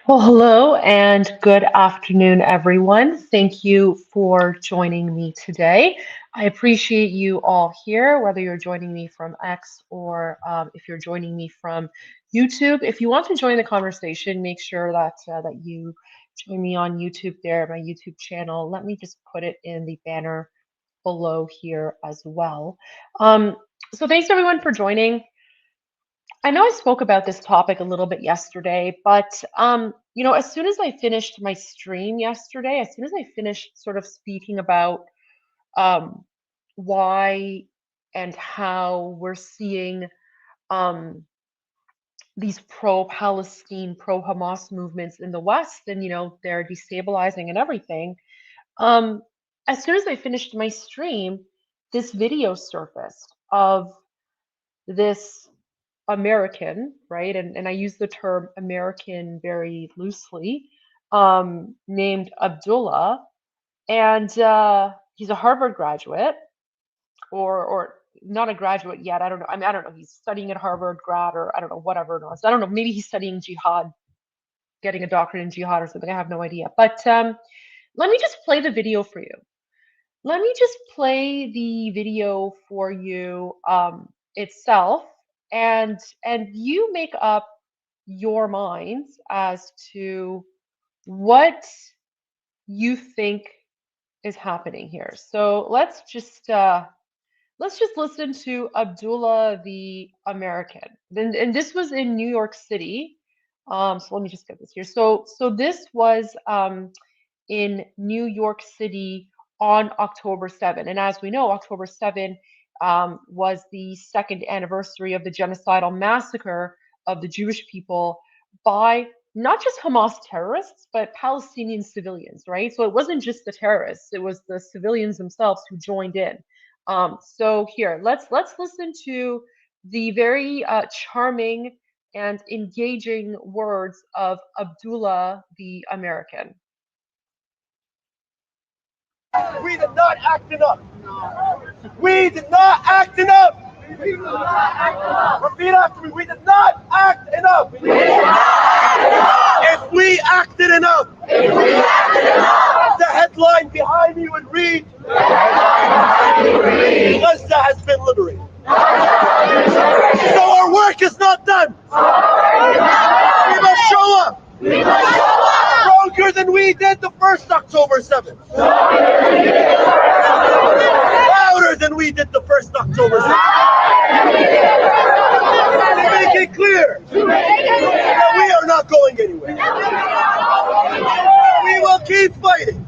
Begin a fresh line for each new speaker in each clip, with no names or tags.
Well, hello and good afternoon, everyone. Thank you for joining me today. I appreciate you all here, whether you're joining me from X or if you're joining me from YouTube. If you want to join the conversation, make sure that you join me on YouTube there, my YouTube channel. Let me just put it in the banner below here as well. Um, so thanks everyone for joining. I know I spoke about this topic a little bit yesterday, but as soon as I finished my stream yesterday, as soon as I finished sort of speaking about um, why and how we're seeing um, these pro-Palestine, pro-Hamas movements in the West, and they're destabilizing and everything. Um, as soon as I finished my stream, this video surfaced of this American, right? And I use the term American very loosely, named Abdullah, and he's a Harvard graduate, or not a graduate yet. I don't know. I mean, I don't know. He's studying at Harvard grad, or I don't know, whatever it was. I don't know. Maybe he's studying jihad, getting a doctorate in jihad or something. I have no idea. But let me just play the video for you. Let me just play the video for you itself, and you make up your minds as to what you think is happening here. So let's just listen to Abdullah the American. And this was in New York City. So let me just get this here. So this was in New York City on October 7. And as we know, October 7 was the second anniversary of the genocidal massacre of the Jewish people by not just Hamas terrorists, but Palestinian civilians, right? So it wasn't just the terrorists, it was the civilians themselves who joined in. So here, let's listen to the very charming and engaging words of Abdullah the American.
We did not act enough. We did not act enough. Repeat after me. We did not act enough. If we acted enough, the headline behind me would read, Gaza has been liberated. So our work is not done. We must show up. Stronger than we did the first October 7th. Louder than we did the first October 7th. To make it clear that we are not going anywhere. We will keep fighting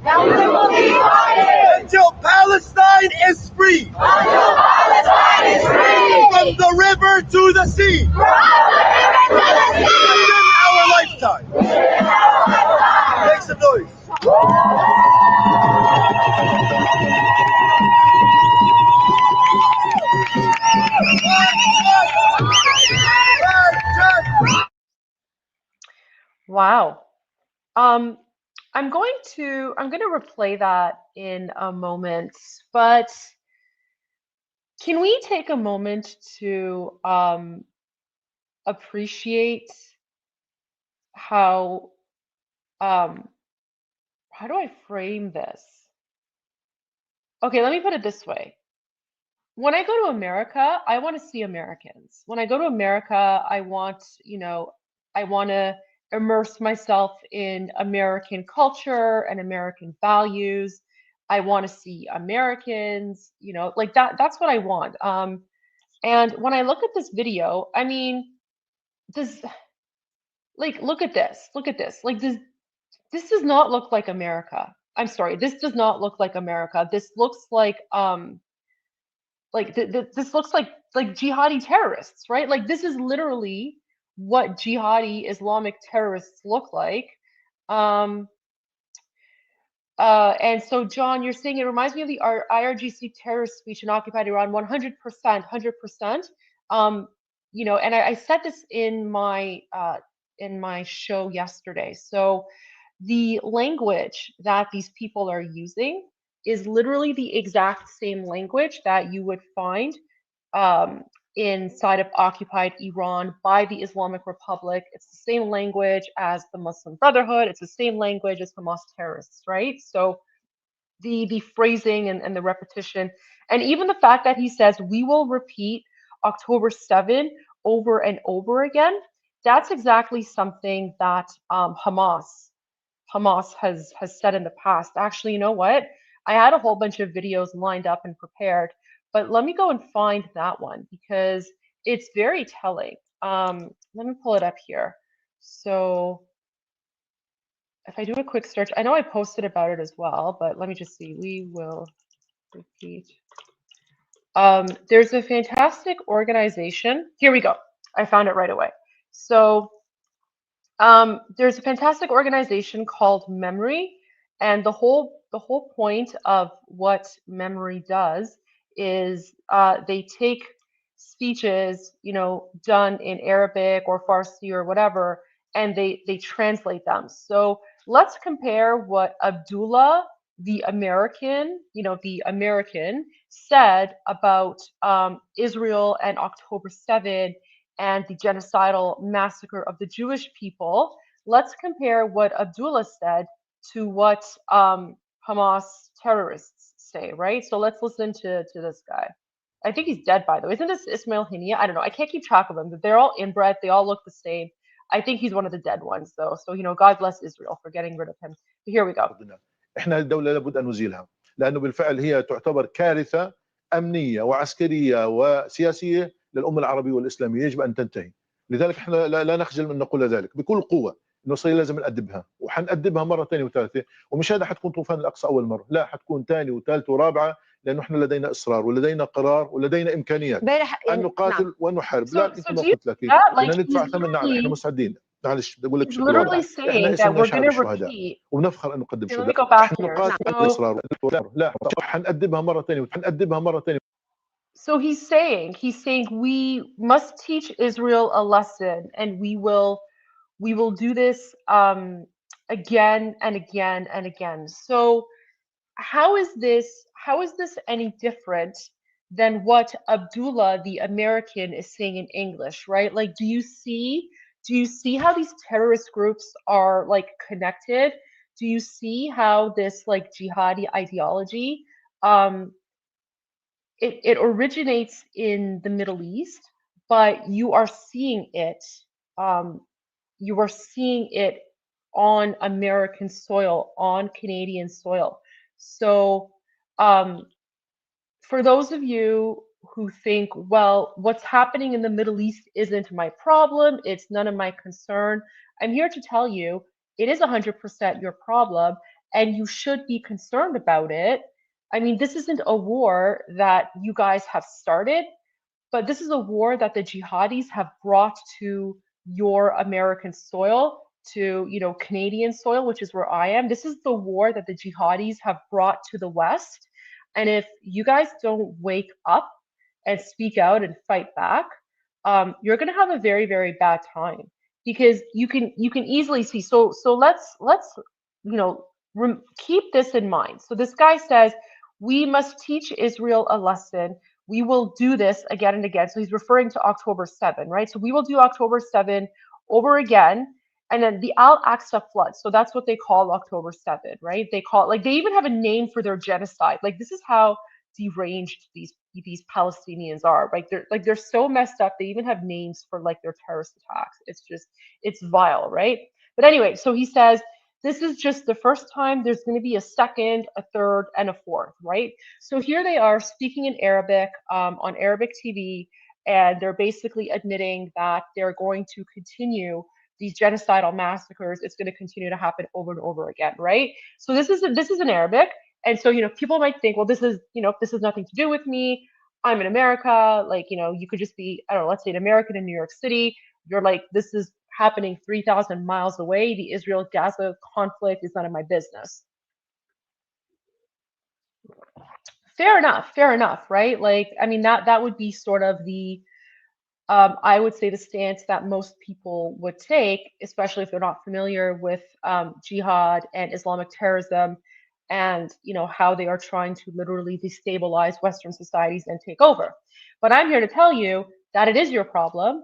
until Palestine is free. From the river to the sea. Within our lifetime. Make some noise.
Wow. I'm going to replay that in a moment, but can we take a moment to appreciate how do I frame this? Okay, let me put it this way. When I go to America, I want to see Americans. When I go to America, I want to immerse myself in American culture and American values. I want to see Americans, like that's what I want. And when I look at this video, I mean, this, like, look at this. Like, this does not look like America. I'm sorry, this does not look like America. This looks like this looks like jihadi terrorists, right? Like, this is literally what jihadi Islamic terrorists look like. And so, John, you're saying it reminds me of the IRGC terrorist speech in occupied Iran, 100%, 100%. And I said this in my show yesterday. So the language that these people are using is literally the exact same language that you would find inside of occupied Iran by the Islamic Republic. It's the same language as the Muslim Brotherhood. It's the same language as Hamas terrorists, right? So the phrasing and the repetition, and even the fact that he says we will repeat October 7 over and over again, that's exactly something that Hamas has said in the past. Actually, you know what? I had a whole bunch of videos lined up and prepared, but let me go and find that one because it's very telling. Let me pull it up here. So if I do a quick search, I know I posted about it as well, but let me just see. We will repeat. There's a fantastic organization. Here we go. I found it right away. So there's a fantastic organization called Memory, and the whole point of what Memory does is they take speeches, done in Arabic or Farsi or whatever, and they translate them. So let's compare what Abdullah, the American, the American said about Israel and October 7 and the genocidal massacre of the Jewish people. Let's compare what Abdullah said to what Hamas terrorists say, right? So let's listen to this guy. I think he's dead, by the way. Isn't this Ismail Hania? I don't know. I can't keep track of them. They're all inbred. They all look the same. I think he's one of the dead ones, though. So, God bless Israel for getting rid of him. But here we go.
احنا الدولة لابد أن نزيلها لأنه بالفعل هي تعتبر كارثة أمنية وعسكرية وسياسية للأمة العربية والإسلامية، يجب أن تنتهي. لذلك احنا لا نخجل من نقول ذلك بكل قوة، إنه صحيح لازم نأدبها وحنأدبها مرة ثانية وثالثة، ومش هذا حتكون طوفان الأقصى أول مرة، لا حتكون ثانية وثالثة ورابعة، لأنه احنا لدينا إصرار ولدينا قرار ولدينا إمكانيات أن نقاتل ونحارب، لكن كما قلت لك بدنا ندفع ثمن. نعم احنا مستعدين. معلش بدي اقول لك
He's
بشكل
literally
واضح، احنا
saying that
اسمنا
we're going
شعب
to
الشهداء
repeat.
ونفخر ان نقدم
Okay, let me
شهداء.
go back
احنا
here.
نقاتل بالاصرار لا حنأدبها مرة ثانية وحنأدبها مرة ثانية.
So he's saying we must teach Israel a lesson, and we will do this again and again and again. So how is this any different than what Abdullah the American is saying in English, right? Like, do you see how these terrorist groups are like connected? Do you see how this like jihadi ideology it originates in the Middle East, but you are seeing it um, on American soil, on Canadian soil. So for those of you who think, well, what's happening in the Middle East isn't my problem, it's none of my concern, I'm here to tell you it is 100% your problem, and you should be concerned about it. I mean, this isn't a war that you guys have started, but this is a war that the jihadis have brought to your American soil, to Canadian soil, which is where I am. This is the war that the jihadis have brought to the West. And if you guys don't wake up and speak out and fight back, you're going to have a very, very bad time, because you can easily see. So let's keep this in mind. So this guy says we must teach Israel a lesson. We will do this again and again. So he's referring to October 7, right? So we will do October 7 over again. And then the Al-Aqsa flood. So that's what they call October 7, right? They call it, like, they even have a name for their genocide. Like, this is how deranged these Palestinians are. They're so messed up. They even have names for like their terrorist attacks. It's vile, right? But anyway, so he says this is just the first time. There's going to be a second, a third, and a fourth, right? So here they are speaking in Arabic on Arabic TV, and they're basically admitting that they're going to continue these genocidal massacres. It's going to continue to happen over and over again, right? So this is in Arabic, and so people might think, well, this is nothing to do with me. I'm in America. Like, you could just be, I don't know, let's say an American in New York City. You're like, this is happening 3,000 miles away. The Israel-Gaza conflict is none of my business. Fair enough, right? Like, I mean, that would be sort of the I would say the stance that most people would take, especially if they're not familiar with jihad and Islamic terrorism, and how they are trying to literally destabilize Western societies and take over. But I'm here to tell you that it is your problem,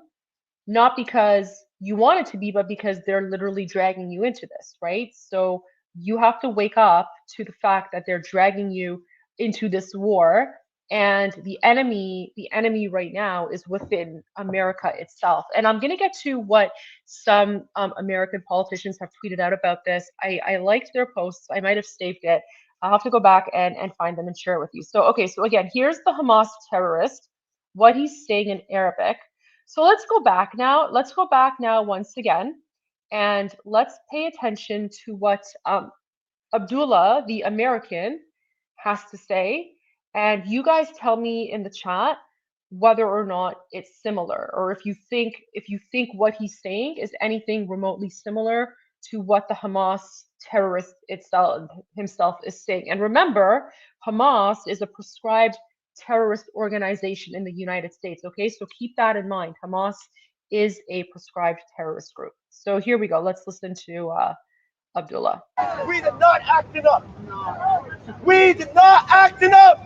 not because you want it to be, but because they're literally dragging you into this, right? So you have to wake up to the fact that they're dragging you into this war, and the enemy right now is within America itself. And I'm going to get to what some American politicians have tweeted out about this. I liked their posts. I might have saved it. I'll have to go back and find them and share it with you. So, okay, so again, here's the Hamas terrorist, what he's saying in Arabic. So let's go back now. Let's go back now once again, and let's pay attention to what Abdullah, the American, has to say. And you guys tell me in the chat whether or not it's similar, or if you think what he's saying is anything remotely similar to what the Hamas terrorist himself is saying. And remember, Hamas is a prescribed terrorist organization in the United States. Okay, so keep that in mind. Hamas is a prescribed terrorist group. So here we go. Let's listen to Abdullah.
We did not act enough. We did not act enough.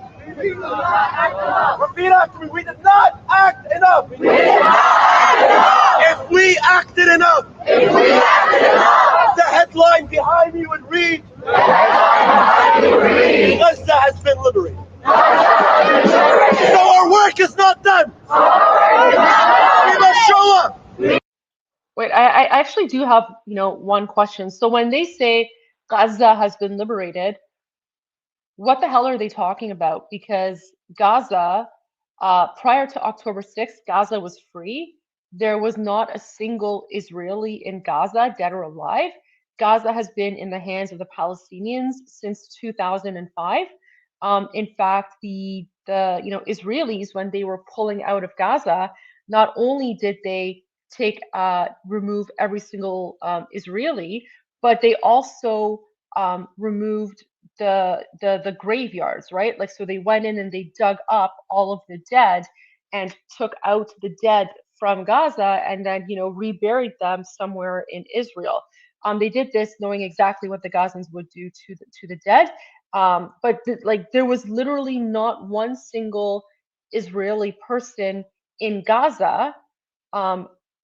Repeat after me. We did not act enough. If we acted enough, the headline behind me would read, Gaza has been liberated. So our work is not done. We must show up.
Wait, I actually do have, one question. So when they say Gaza has been liberated, what the hell are they talking about? Because Gaza, prior to October 6th, Gaza was free. There was not a single Israeli in Gaza, dead or alive. Gaza has been in the hands of the Palestinians since 2005. In fact, the Israelis, when they were pulling out of Gaza, not only did they remove every single Israeli, but they also removed the graveyards, right? Like, so they went in and they dug up all of the dead and took out the dead from Gaza and then, reburied them somewhere in Israel. They did this knowing exactly what the Gazans would do to the dead. But there was literally not one single Israeli person in Gaza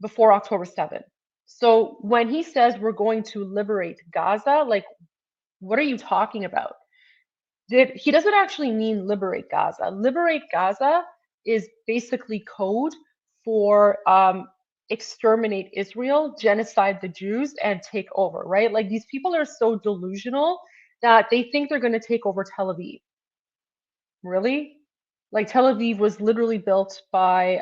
before October 7th. So when he says we're going to liberate Gaza, like, what are you talking about? He doesn't actually mean liberate Gaza. Liberate Gaza is basically code for exterminate Israel, genocide the Jews, and take over, right? Like, these people are so delusional that they think they're going to take over Tel Aviv. Really? Like, Tel Aviv was literally built by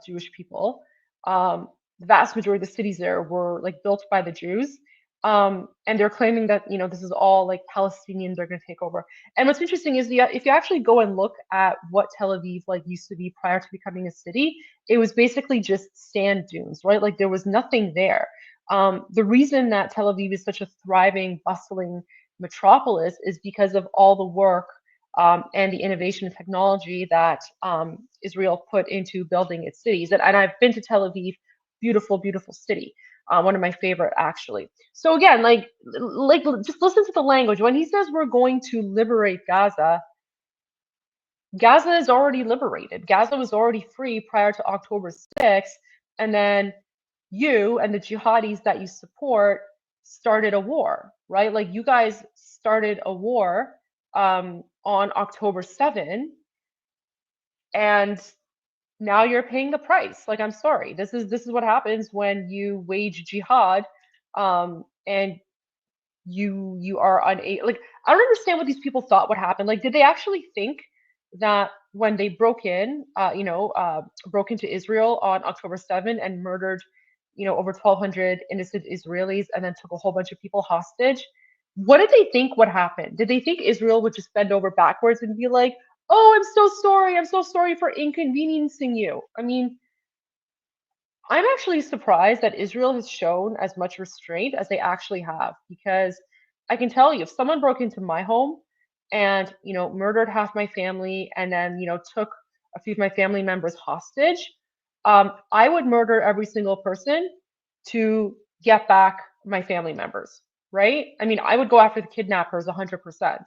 Jewish people. The vast majority of the cities there were like built by the Jews. And they're claiming that, this is all like Palestinians are going to take over. And what's interesting is if you actually go and look at what Tel Aviv like used to be prior to becoming a city, it was basically just sand dunes, right? Like, there was nothing there. The reason that Tel Aviv is such a thriving, bustling metropolis is because of all the work and the innovation and technology that Israel put into building its cities. And I've been to Tel Aviv, beautiful, beautiful city. One of my favorite, actually. So again, like just listen to the language. When he says we're going to liberate Gaza, Gaza is already liberated. Gaza was already free prior to October 6th. And then you and the jihadis that you support started a war, right? Like, you guys started a war on October 7th, and now you're paying the price. Like, I'm sorry. This is what happens when you wage jihad, and you are unable. Like, I don't understand what these people thought would happen. Like, did they actually think that when they broke into Israel on October 7th and murdered, over 1,200 innocent Israelis and then took a whole bunch of people hostage? What did they think would happen? Did they think Israel would just bend over backwards and be like, "Oh, I'm so sorry. I'm so sorry for inconveniencing you"? I mean, I'm actually surprised that Israel has shown as much restraint as they actually have, because I can tell you, if someone broke into my home and, murdered half my family and then, took a few of my family members hostage, I would murder every single person to get back my family members, right? I mean, I would go after the kidnappers 100%.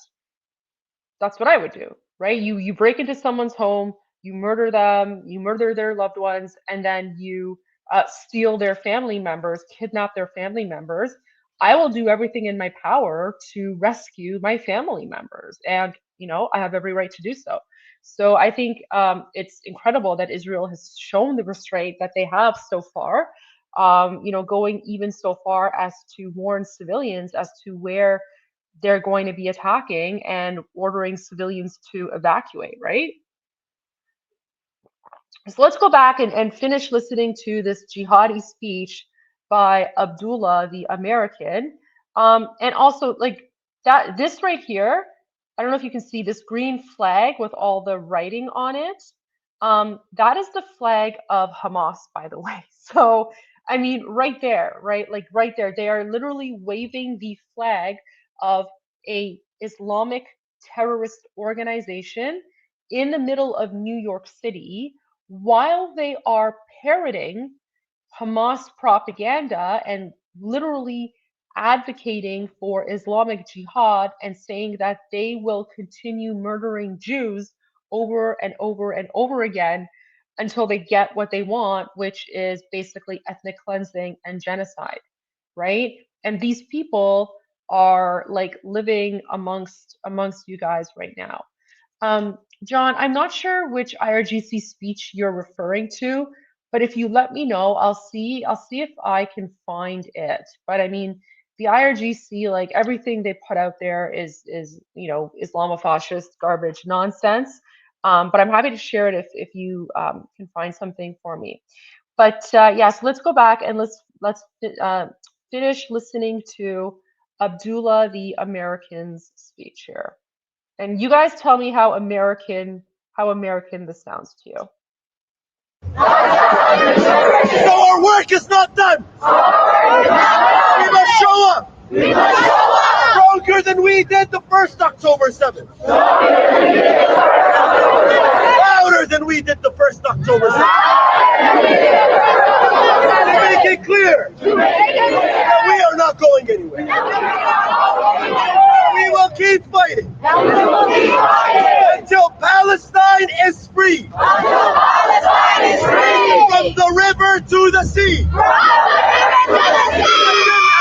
That's what I would do, right? You break into someone's home, you murder them, you murder their loved ones, and then you steal their family members, kidnap their family members, I will do everything in my power to rescue my family members. And, I have every right to do so. So I think it's incredible that Israel has shown the restraint that they have so far, going even so far as to warn civilians as to where they're going to be attacking and ordering civilians to evacuate, right? So let's go back and finish listening to this jihadi speech by Abdullah the American. And also, like, this right here, I don't know if you can see this green flag with all the writing on it. That is the flag of Hamas, by the way. So, I mean, right there, right? Like right there, they are literally waving the flag of a Islamic terrorist organization in the middle of New York City, while they are parroting Hamas propaganda and literally advocating for Islamic Jihad and saying that they will continue murdering Jews over and over and over again until they get what they want, which is basically ethnic cleansing and genocide, right? And these people are like living amongst you guys right now. John, I'm not sure which IRGC speech you're referring to, but if you let me know, I'll see if I can find it. But I mean, the IRGC, like everything they put out there is Islamofascist garbage nonsense. But I'm happy to share it if you can find something for me. But yeah, so let's go back and let's finish listening to Abdullah the American's speech here. And you guys tell me how American this sounds to you.
So our work is not done. We must show up. Stronger than we did the first October 7th. Louder than we did the first October 7th. To make it clear that we are not going anywhere. We will keep fighting until Palestine is free. From the river to the sea. Within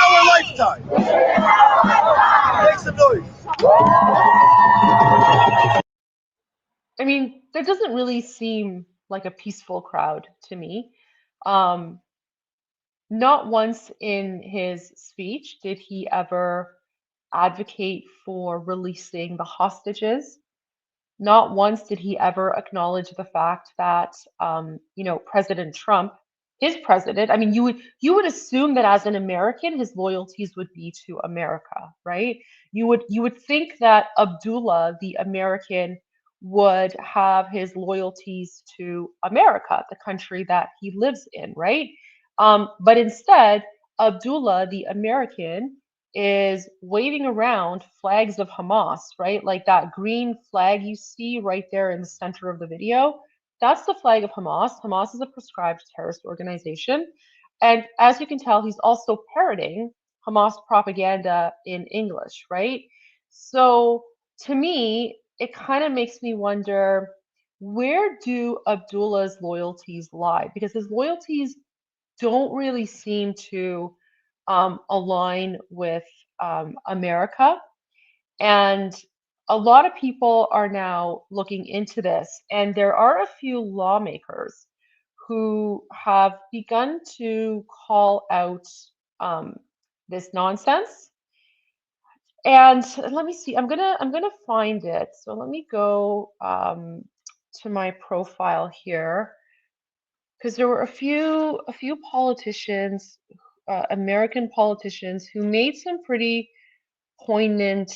our lifetime. Make some noise.
I mean, that doesn't really seem like a peaceful crowd to me. Not once in his speech did he ever advocate for releasing the hostages. Not once did he ever acknowledge the fact that, President Trump, his president. I mean, you would assume that as an American, his loyalties would be to America, right? You would think that Abdullah, the American, would have his loyalties to America, the country that he lives in, right? But instead, Abdullah, the American, is waving around flags of Hamas, right? Like that green flag you see right there in the center of the video. That's the flag of Hamas. Hamas is a proscribed terrorist organization. And as you can tell, he's also parroting Hamas propaganda in English, right? So to me, it kind of makes me wonder, where do Abdullah's loyalties lie? Because his loyalties don't really seem to align with America. And a lot of people are now looking into this, and there are a few lawmakers who have begun to call out this nonsense. And let me see, I'm gonna find it. So let me go to my profile here, because there were a few politicians, American politicians, who made some pretty poignant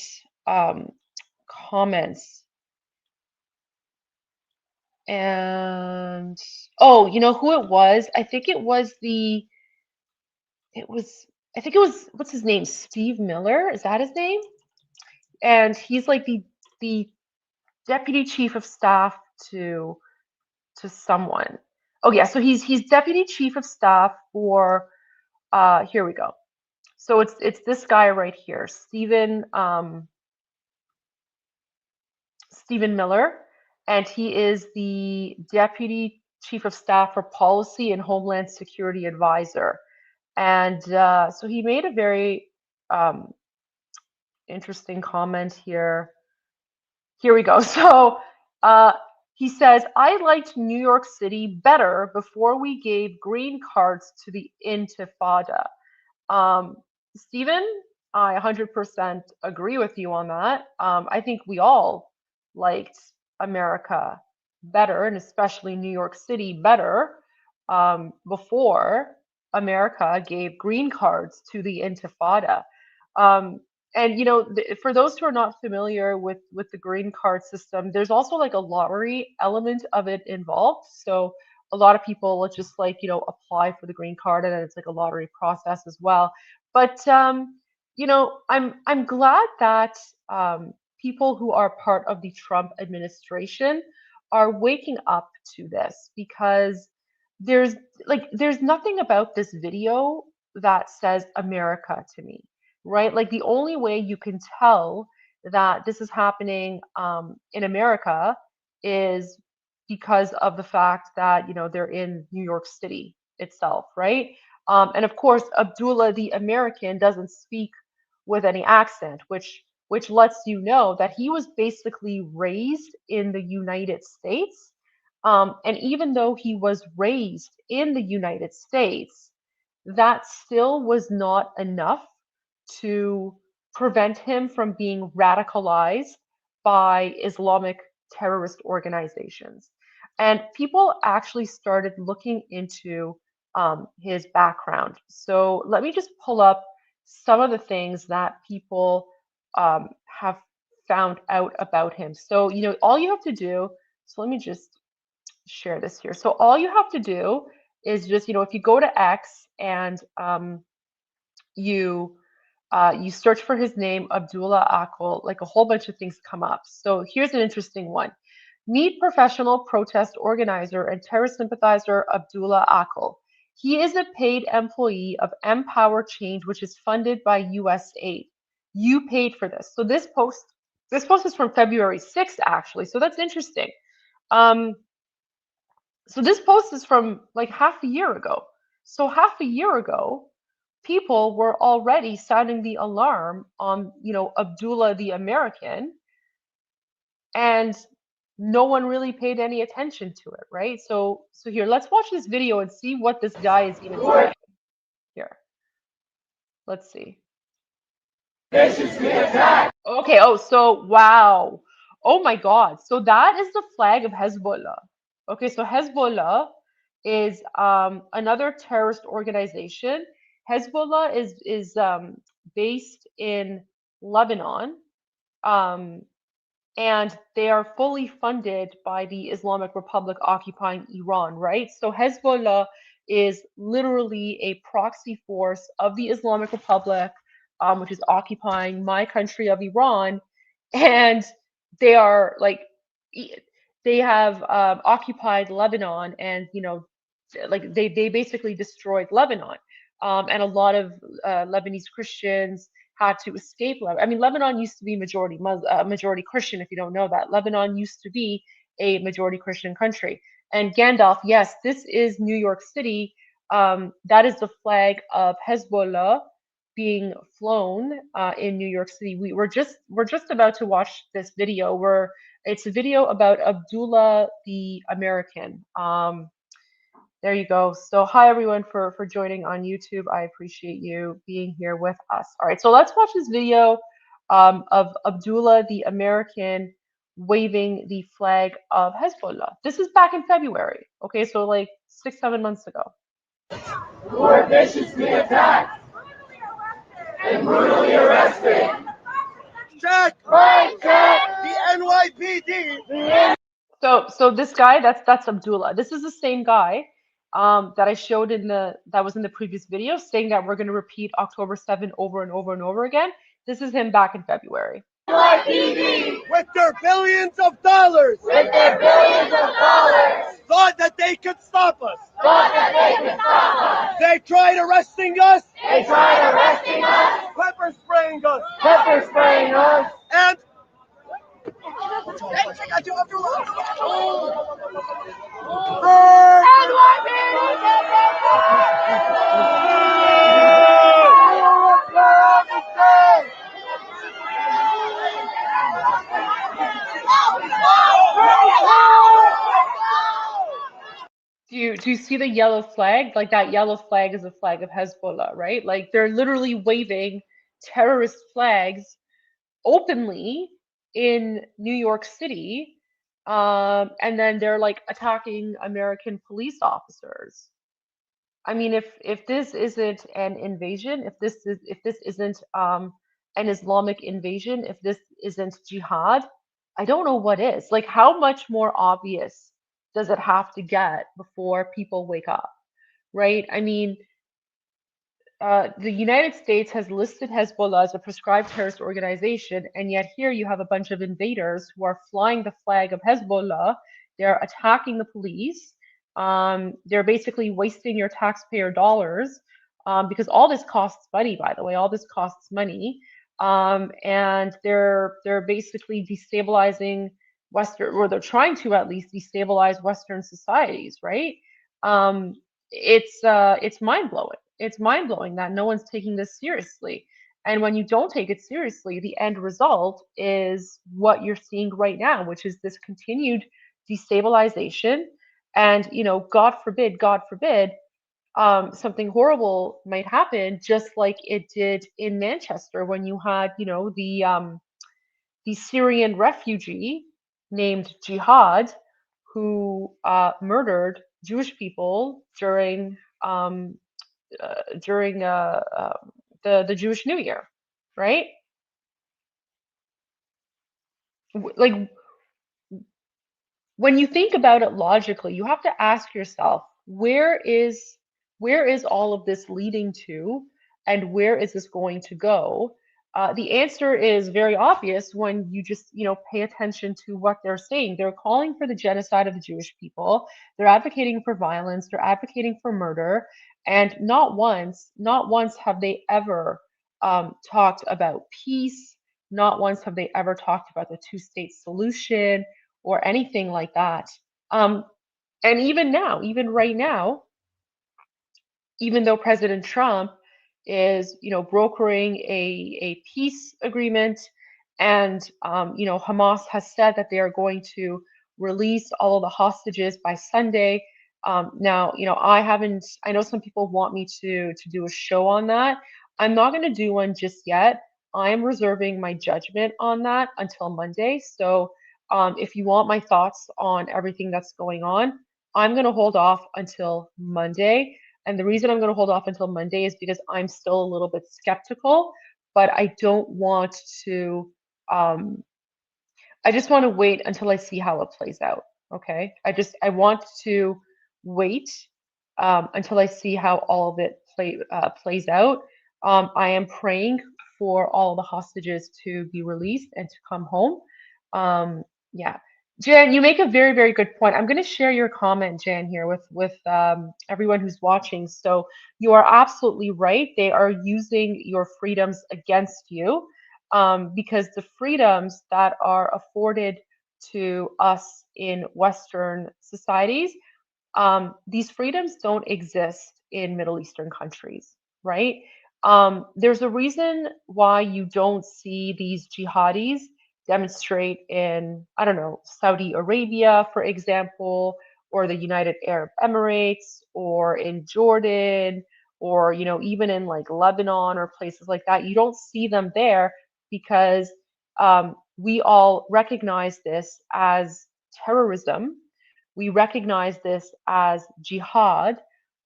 comments. And oh, you know who it was? I think it was what's his name? Steve Miller, is that his name? And he's like the deputy chief of staff to someone. Oh yeah, so he's deputy chief of staff for here we go. So it's this guy right here, Stephen Miller, and he is the Deputy Chief of Staff for Policy and Homeland Security Advisor. And so he made a very interesting comment here. Here we go. So he says, I liked New York City better before we gave green cards to the Intifada. Stephen, I 100% agree with you on that. I think we all liked America better, and especially New York City better, before America gave green cards to the Intifada. And for those who are not familiar with the green card system, there's also like a lottery element of it involved. So a lot of people will just apply for the green card, and then it's like a lottery process as well. But I'm glad that people who are part of the Trump administration are waking up to this, because there's nothing about this video that says America to me, right? Like, the only way you can tell that this is happening in America is because of the fact that they're in New York City itself, right? And of course, Abdullah the American doesn't speak with any accent, which lets you know that he was basically raised in the United States. And even though he was raised in the United States, that still was not enough to prevent him from being radicalized by Islamic terrorist organizations. And people actually started looking into his background. So let me just pull up some of the things that people have found out about him. So, all you have to do, so let me just share this here. So all you have to do is just, if you go to X and you search for his name, Abdullah Akil, like a whole bunch of things come up. So here's an interesting one. Meet professional protest organizer and terror sympathizer Abdullah Akil. He is a paid employee of Empower Change, which is funded by US aid. You paid for this. So this post is from February 6th, actually. So that's interesting. So this post is from like half a year ago. So half a year ago, people were already sounding the alarm on, Abdullah the American, and no one really paid any attention to it, right? So here, let's watch this video and see what this guy is even saying. Here, let's see. Okay, so wow. Oh my God. So that is the flag of Hezbollah. Okay, so Hezbollah is another terrorist organization. Hezbollah is based in Lebanon, and they are fully funded by the Islamic Republic occupying Iran, right? So Hezbollah is literally a proxy force of the Islamic Republic, which is occupying my country of Iran, and they are like, they have occupied Lebanon, and like they basically destroyed Lebanon, and a lot of Lebanese Christians had to escape Lebanon. I mean, Lebanon used to be majority Christian. If you don't know that, Lebanon used to be a majority Christian country. And Gandalf, yes, this is New York City. That is the flag of Hezbollah being flown in New York City. We're just about to watch this video where it's a video about Abdullah the American. There you go. So hi everyone for joining on YouTube. I appreciate you being here with us. All right, so let's watch this video of Abdullah the American waving the flag of Hezbollah. This is back in February. Okay, so like 6-7 months ago.
Who were viciously attacked and brutally arrested. Check! Right, check! The NYPD!
So this guy, that's Abdullah. This is the same guy that I showed that was in the previous video, saying that we're going to repeat October 7 over and over and over again. This is him back in February.
NYPD, with their billions of dollars, thought that they could stop us. They tried arresting us. Pepper spraying us. And
Do you see the yellow flag? Like that yellow flag is a flag of Hezbollah, right? Like they're literally waving terrorist flags openly in New York City, and then they're like attacking American police officers. I mean, if this isn't an invasion, if this isn't an Islamic invasion, if this isn't jihad, I don't know what is. Like, how much more obvious does it have to get before people wake up, right? I mean, the United States has listed Hezbollah as a prescribed terrorist organization, and yet here you have a bunch of invaders who are flying the flag of Hezbollah. They're attacking the police. They're basically wasting your taxpayer dollars, because all this costs money, by the way. All this costs money, and they're basically destabilizing Western, or they're trying to at least destabilize Western societies, right? Um, it's mind blowing. It's mind blowing that no one's taking this seriously. And when you don't take it seriously, the end result is what you're seeing right now, which is this continued destabilization. And, God forbid, something horrible might happen, just like it did in Manchester when you had, the Syrian refugee named Jihad who murdered Jewish people um, during the Jewish New Year, right? Like, when you think about it logically, you have to ask yourself, where is all of this leading to, and where is this going to go? The answer is very obvious when you just, pay attention to what they're saying. They're calling for the genocide of the Jewish people. They're advocating for violence. They're advocating for murder. And not once have they ever talked about peace. Not once have they ever talked about the two-state solution or anything like that. Um, and even now, even right now, even though President Trump is, brokering a peace agreement, and Hamas has said that they are going to release all of the hostages by Sunday. Now, I know some people want me to do a show on that. I'm not going to do one just yet. I am reserving my judgment on that until Monday. So, if you want my thoughts on everything that's going on, I'm going to hold off until Monday. And the reason I'm going to hold off until Monday is because I'm still a little bit skeptical, but I don't want to, I just want to wait until I see how it plays out. Okay. I want to wait until I see how all of it plays out. I am praying for all the hostages to be released and to come home. Yeah. Jan, you make a very, very good point. I'm going to share your comment, Jan, here with everyone who's watching. So you are absolutely right. They are using your freedoms against you, because the freedoms that are afforded to us in Western societies, these freedoms don't exist in Middle Eastern countries, right? There's a reason why you don't see these jihadis demonstrate in, I don't know, Saudi Arabia, for example, or the United Arab Emirates, or in Jordan, or even in like Lebanon or places like that. You don't see them there because we all recognize this as terrorism. We recognize this as jihad.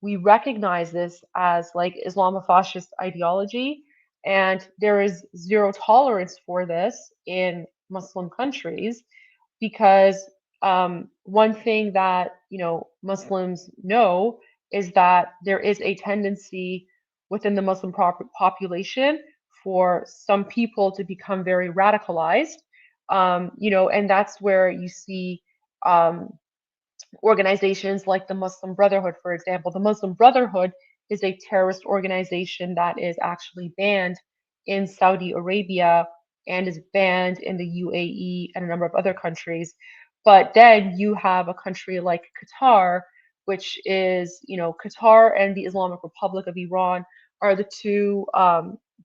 We recognize this as like Islamofascist ideology. And there is zero tolerance for this in Muslim countries because one thing that Muslims know is that there is a tendency within the Muslim population for some people to become very radicalized, and that's where you see um, organizations like the Muslim Brotherhood, for example. The Muslim Brotherhood is a terrorist organization that is actually banned in Saudi Arabia and is banned in the UAE and a number of other countries. But then you have a country like Qatar, which is, Qatar and the Islamic Republic of Iran are the two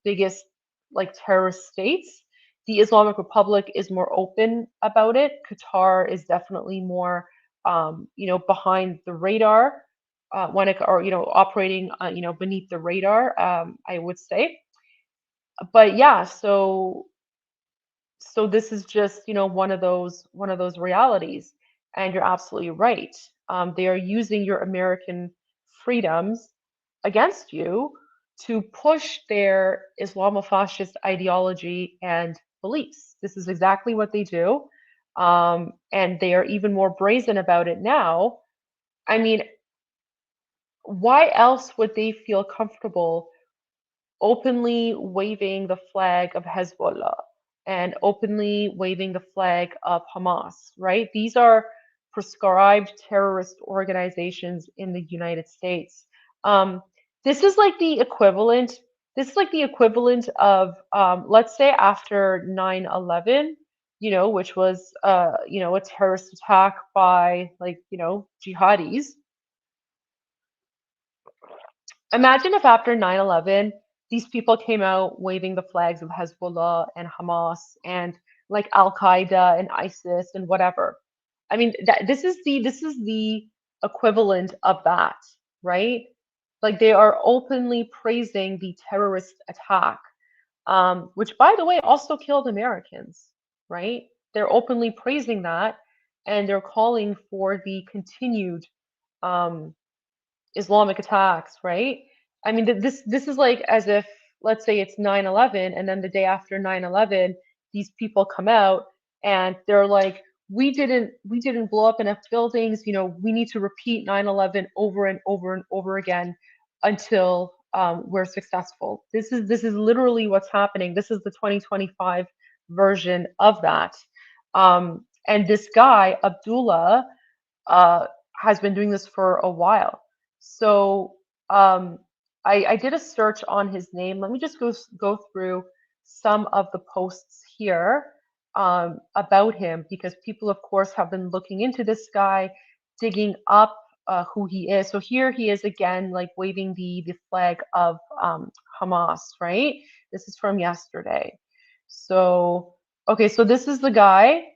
biggest like terrorist states. The Islamic Republic is more open about it. Qatar is definitely more, behind the radar when it, or operating, beneath the radar. I would say, but yeah, so this is just one of those realities, and you're absolutely right. They are using your American freedoms against you to push their Islamofascist ideology and beliefs. This is exactly what they do, and they are even more brazen about it now. I mean, why else would they feel comfortable openly waving the flag of Hezbollah and openly waving the flag of Hamas, right? These are prescribed terrorist organizations in the United States. Um, this is like the equivalent. This is like the equivalent of, let's say, after 9/11, which was, a terrorist attack by like, jihadis. Imagine if after 9/11, these people came out waving the flags of Hezbollah and Hamas and like Al Qaeda and ISIS and whatever. I mean, this is the equivalent of that, right? Like they are openly praising the terrorist attack, which, by the way, also killed Americans, right? They're openly praising that, and they're calling for the continued um, Islamic attacks, right? I mean, this is like as if, let's say it's 9/11, and then the day after 9/11, these people come out and they're like, we didn't blow up enough buildings. We need to repeat 9/11 over and over and over again until we're successful. This is literally what's happening. This is the 2025 version of that. And this guy, Abdullah, uh, has been doing this for a while. So I did a search on his name. Let me just go through some of the posts here about him, because people, of course, have been looking into this guy, digging up who he is. So here he is again, like waving the flag of Hamas, right? This is from yesterday. So, okay, so this is the guy.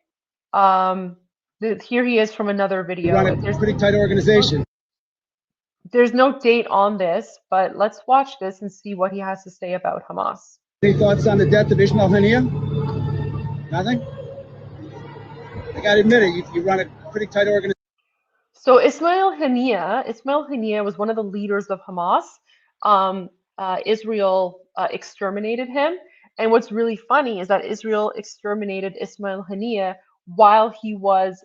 Here he is from another video.
We run a pretty tight organization.
There's no date on this, but let's watch this and see what he has to say about Hamas.
Any thoughts on the death of Ismail Haniyeh? Nothing? I gotta admit it, you run a pretty tight organization.
So Ismail Haniyeh was one of the leaders of Hamas. Israel exterminated him. And what's really funny is that Israel exterminated Ismail Haniyeh while he was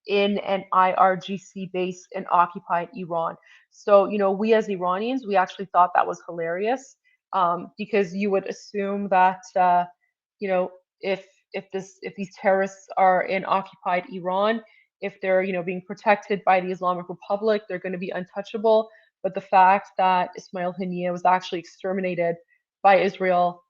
in an IRGC base in occupied Iran. So, we as Iranians, we actually thought that was hilarious, because you would assume that, if these terrorists are in occupied Iran, if they're, being protected by the Islamic Republic, they're going to be untouchable. But the fact that Ismail Haniyeh was actually exterminated by Israel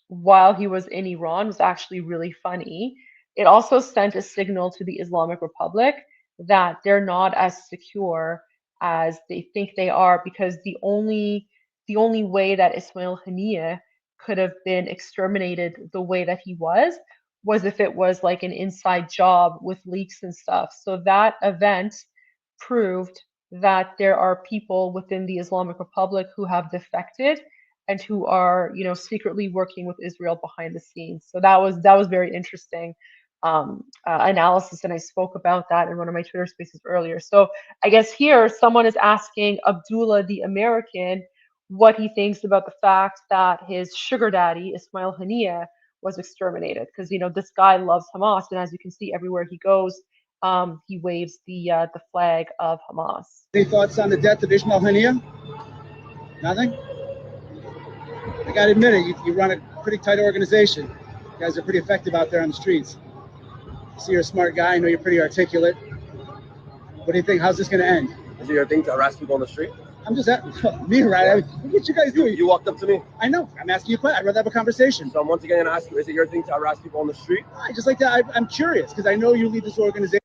while he was in Iran was actually really funny. It also sent a signal to the Islamic Republic that they're not as secure as they think they are, because the only way that Ismail Haniyeh could have been exterminated the way that he was if it was like an inside job with leaks and stuff. So that event proved that there are people within the Islamic Republic who have defected and who are, secretly working with Israel behind the scenes. So that was very interesting analysis, and I spoke about that in one of my Twitter spaces earlier. So I guess here someone is asking Abdullah the American what he thinks about the fact that his sugar daddy Ismail Haniyeh was exterminated, because this guy loves Hamas, and as you can see everywhere he goes, he waves the flag of Hamas.
Any thoughts on the death of Ismail Haniyeh? Nothing? I gotta admit it, you run a pretty tight organization. You guys are pretty effective out there on the streets. I see you're a smart guy, I know you're pretty articulate. What do you think? How's this gonna end?
Is it your thing to harass people on the street?
I'm just at me, right? I mean, what you guys do?
You walked up to me.
I know. I'm asking you a question. I'd rather have a conversation.
So I'm once again gonna ask you: is it your thing to harass people on the street?
I just like that. I'm curious because I know you lead this organization.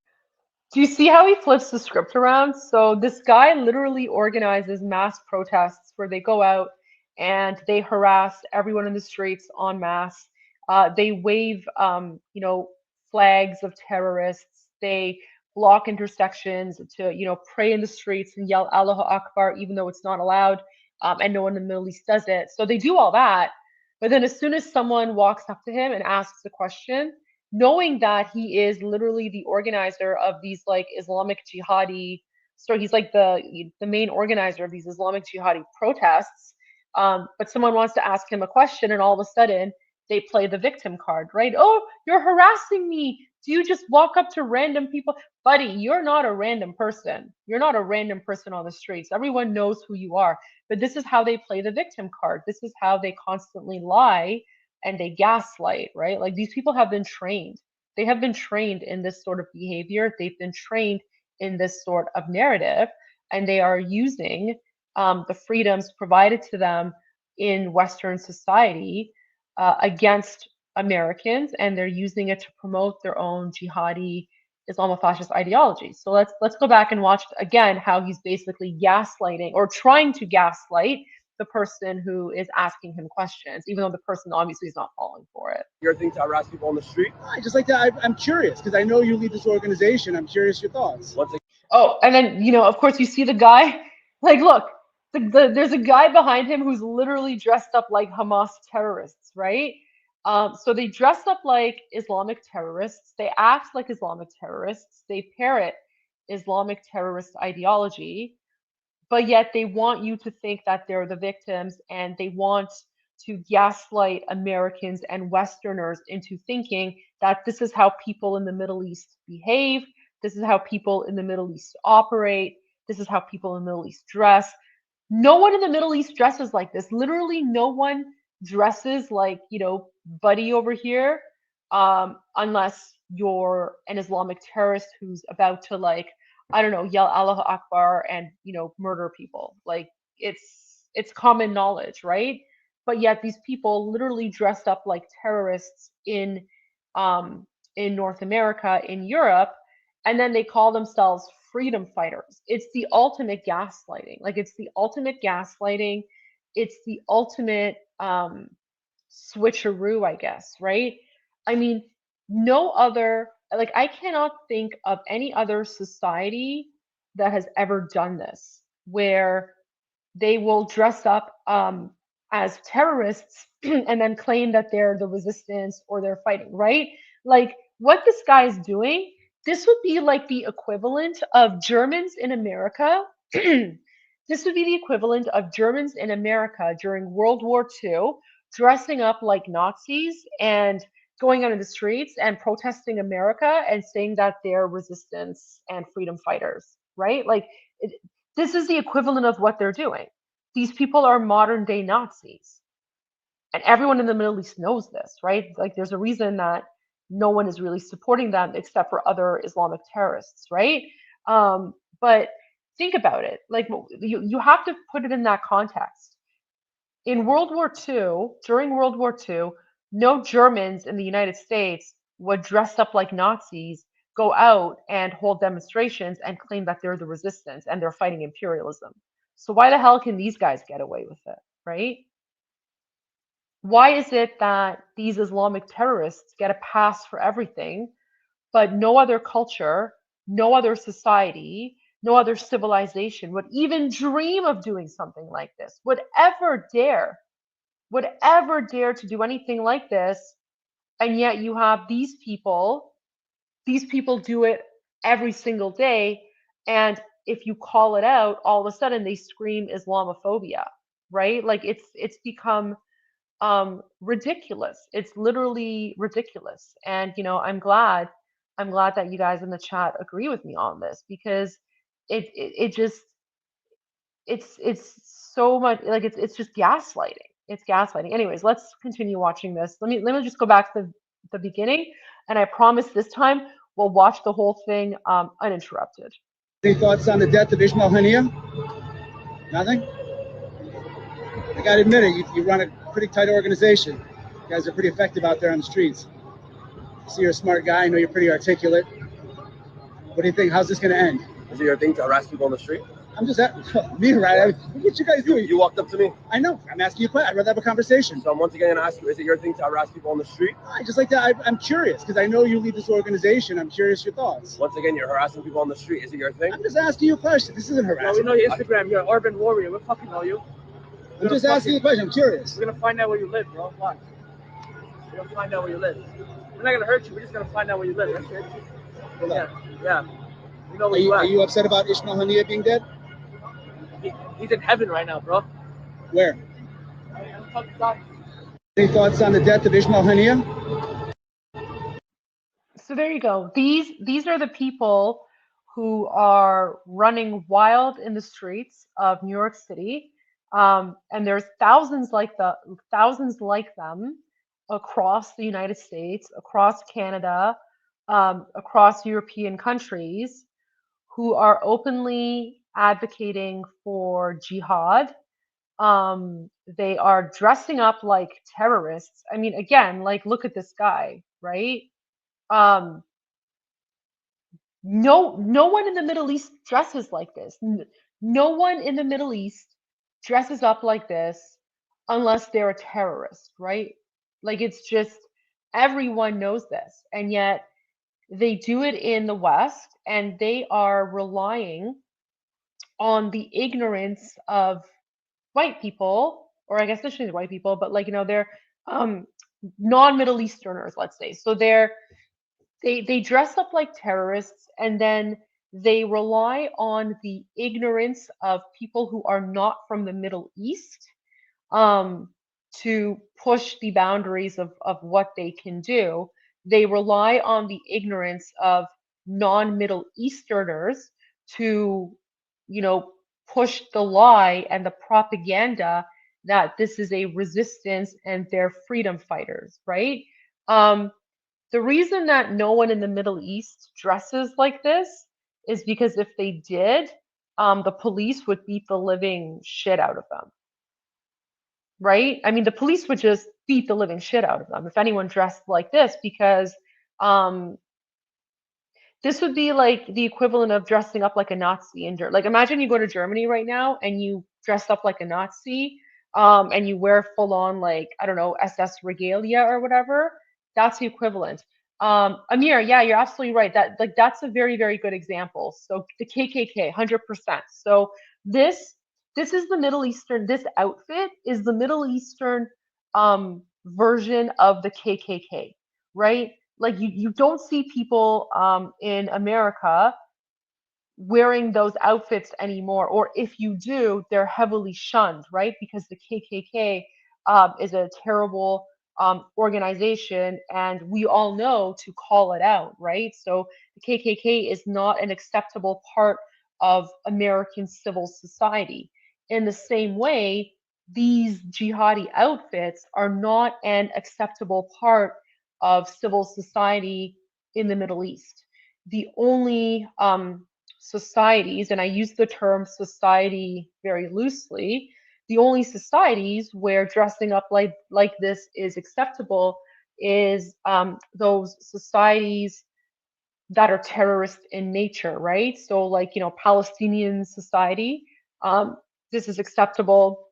Do you see how he flips the script around? So this guy literally organizes mass protests where they go out and they harass everyone in the streets en masse. They wave, flags of terrorists. They block intersections to, pray in the streets and yell Allahu Akbar, even though it's not allowed, and no one in the Middle East does it. So they do all that. But then as soon as someone walks up to him and asks a question, knowing that he is literally the organizer of these like Islamic jihadi, so he's like the main organizer of these Islamic jihadi protests. But someone wants to ask him a question, and all of a sudden they play the victim card, right? Oh, you're harassing me. Do you just walk up to random people? Buddy, you're not a random person. You're not a random person on the streets. Everyone knows who you are. But this is how they play the victim card. This is how they constantly lie and they gaslight, right? Like these people have been trained. They have been trained in this sort of behavior. They've been trained in this sort of narrative, and they are using the freedoms provided to them in Western society against Americans, and they're using it to promote their own jihadi Islamofascist ideology. So let's go back and watch again how he's basically gaslighting or trying to gaslight the person who is asking him questions, even though the person obviously is not falling for it.
Your thing to harass people on the street?
I just like that. I'm curious because I know you lead this organization. I'm curious your thoughts.
Oh, and then of course you see the guy. Like, look, there's a guy behind him who's literally dressed up like Hamas terrorists, right? So they dress up like Islamic terrorists. They act like Islamic terrorists. They parrot Islamic terrorist ideology, but yet they want you to think that they're the victims, and they want to gaslight Americans and Westerners into thinking that this is how people in the Middle East behave. This is how people in the Middle East operate. This is how people in the Middle East dress. No one in the Middle East dresses like this. Literally, no one dresses like, Buddy over here, unless you're an Islamic terrorist who's about to, like, I don't know, yell Allahu Akbar and, murder people. Like, it's common knowledge, right? But yet these people literally dressed up like terrorists in North America, in Europe, and then they call themselves freedom fighters. It's the ultimate gaslighting. Like, it's the ultimate gaslighting. It's the ultimate switcheroo, I guess, right? I mean, no other, like, I cannot think of any other society that has ever done this, where they will dress up as terrorists and then claim that they're the resistance or they're fighting, right? Like, what this guy is doing, this would be like the equivalent of Germans in America. This would be the equivalent of Germans in America during World War II dressing up like Nazis and going out in the streets and protesting America and saying that they're resistance and freedom fighters, right? Like, this is the equivalent of what they're doing. These people are modern day Nazis. And everyone in the Middle East knows this, right? Like, there's a reason that no one is really supporting them except for other Islamic terrorists, right? But think about it. Like, you have to put it in that context. In World War II, during World War II, no Germans in the United States would dress up like Nazis, go out and hold demonstrations and claim that they're the resistance and they're fighting imperialism. So why the hell can these guys get away with it, right? Why is it that these Islamic terrorists get a pass for everything, but no other culture, no other society, no other civilization would even dream of doing something like this, would ever dare to do anything like this? And yet you have these people do it every single day. And if you call it out, all of a sudden they scream Islamophobia, right? Like, it's become ridiculous. It's literally ridiculous. And I'm glad that you guys in the chat agree with me on this, because it's so much like it's just gaslighting. It's gaslighting. Anyways, let's continue watching this. Let me just go back to the beginning, and I promise this time we'll watch the whole thing uninterrupted.
Any thoughts on the death of Ismail Haniyeh? Nothing? I gotta admit it, you run a pretty tight organization. You guys are pretty effective out there on the streets. I see you're a smart guy, I know you're pretty articulate. What do you think? How's this gonna end?
Is it your thing to harass people on the street?
I'm just me, right? What you guys do?
You walked up to me.
I know. I'm asking you a question. I'd rather have a conversation.
So I'm once again gonna ask you, is it your thing to harass people on the street?
I just like that. I'm curious because I know you lead this organization. I'm curious your thoughts.
Once again, you're harassing people on the street. Is it your thing?
I'm just asking you a question. This isn't
No,
harassment.
we know your Instagram. You're an urban warrior. We fucking know you.
I'm just asking you a question. I'm curious.
We're gonna find out where you live, bro. Watch. We're gonna find out where you live. We're not gonna hurt you. We're just gonna find out where you live. That's it. Yeah. We know where
Are you upset about Ismail Haniyeh being dead?
He's in heaven right now, bro.
Where? Any thoughts on the death of Ismail Haniyeh?
So there you go. These are the people who are running wild in the streets of New York City, and there's thousands like them across the United States, across Canada, across European countries, who are openly advocating for jihad. They are dressing up like terrorists. I mean, again, like, look at this guy, right? No one in the Middle East dresses like this. No one in the Middle East dresses up like this unless they're a terrorist, right? Like, it's just, everyone knows this. And yet they do it in the West, and they are relying on the ignorance of white people, or I guess this shouldn't be white people, but, like, they're non-Middle Easterners, let's say. So they dress up like terrorists, and then they rely on the ignorance of people who are not from the Middle East to push the boundaries of what they can do. They rely on the ignorance of non-Middle Easterners to, push the lie and the propaganda that this is a resistance and they're freedom fighters, right? The reason that no one in the Middle East dresses like this is because if they did, the police would beat the living shit out of them. Right? I mean, the police would just beat the living shit out of them if anyone dressed like this, because this would be like the equivalent of dressing up like a Nazi in Like, imagine you go to Germany right now and you dress up like a Nazi, and you wear full on, like, I don't know, SS regalia or whatever. That's the equivalent. Amir, yeah, you're absolutely right. That's a very, very good example. So the KKK, 100%. So this is the Middle Eastern. This outfit is the Middle Eastern version of the KKK, right? Like, you don't see people in America wearing those outfits anymore, or if you do, they're heavily shunned, right? Because the KKK is a terrible organization, and we all know to call it out, right? So the KKK is not an acceptable part of American civil society. In the same way, these jihadi outfits are not an acceptable part of civil society in the Middle East. The only societies, and I use the term society very loosely, the only societies where dressing up like this is acceptable is those societies that are terrorist in nature, right? So, like, Palestinian society, this is acceptable.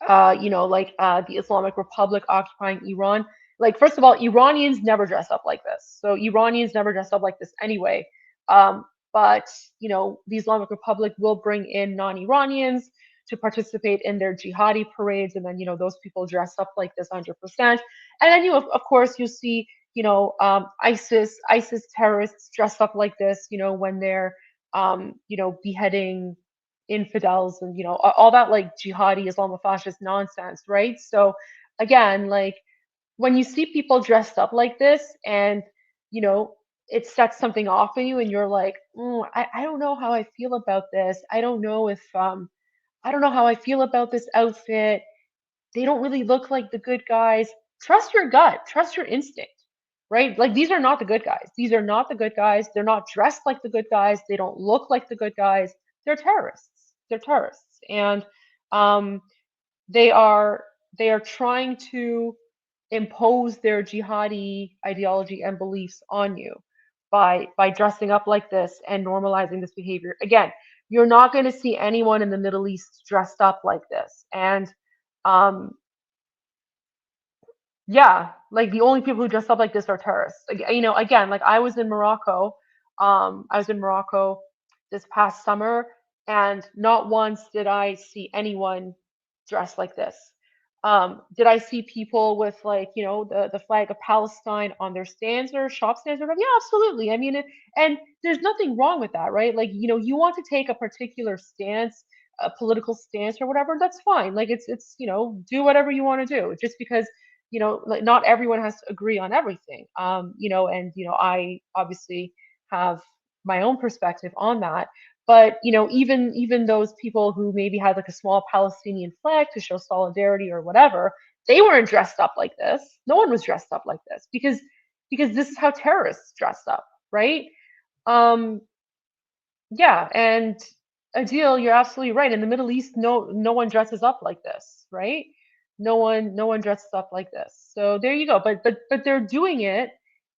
The Islamic Republic occupying Iran. Like, first of all, Iranians never dress up like this. So Iranians never dress up like this anyway. But the Islamic Republic will bring in non-Iranians to participate in their jihadi parades, and then those people dress up like this 100%. And then of course you'll see ISIS terrorists dressed up like this, when they're beheading infidels and all that, like, jihadi Islamofascist nonsense, right? So again, like, when you see people dressed up like this, and it sets something off in you, and you're like, I don't know how I feel about this. I don't know how I feel about this outfit. They don't really look like the good guys. Trust your gut, trust your instinct, right? Like, these are not the good guys. These are not the good guys. They're not dressed like the good guys. They don't look like the good guys. They're terrorists. they're terrorists, and um, they are trying to impose their jihadi ideology and beliefs on you by dressing up like this and normalizing this behavior. Again, you're not going to see anyone in the Middle East dressed up like this, and um, yeah, like the only people who dress up like this are terrorists. You know, again, like I was in Morocco. I was in Morocco this past summer, and not once did I see anyone dressed like this. Did I see people with, like, you know, the flag of Palestine on their stands or shop stands or whatever? Yeah, absolutely. I mean, and there's nothing wrong with that, right? Like, you know, you want to take a particular stance, a political stance or whatever, that's fine. Like it's you know, do whatever you want to do. Just because, you know, like not everyone has to agree on everything. You know, and you know, I obviously have my own perspective on that. But you know, even those people who maybe had like a small Palestinian flag to show solidarity or whatever, they weren't dressed up like this. No one was dressed up like this because this is how terrorists dress up, right? Um, yeah, and Adil, you're absolutely right. In the Middle East, no one dresses up like this, right? No one dresses up like this. So there you go. But they're doing it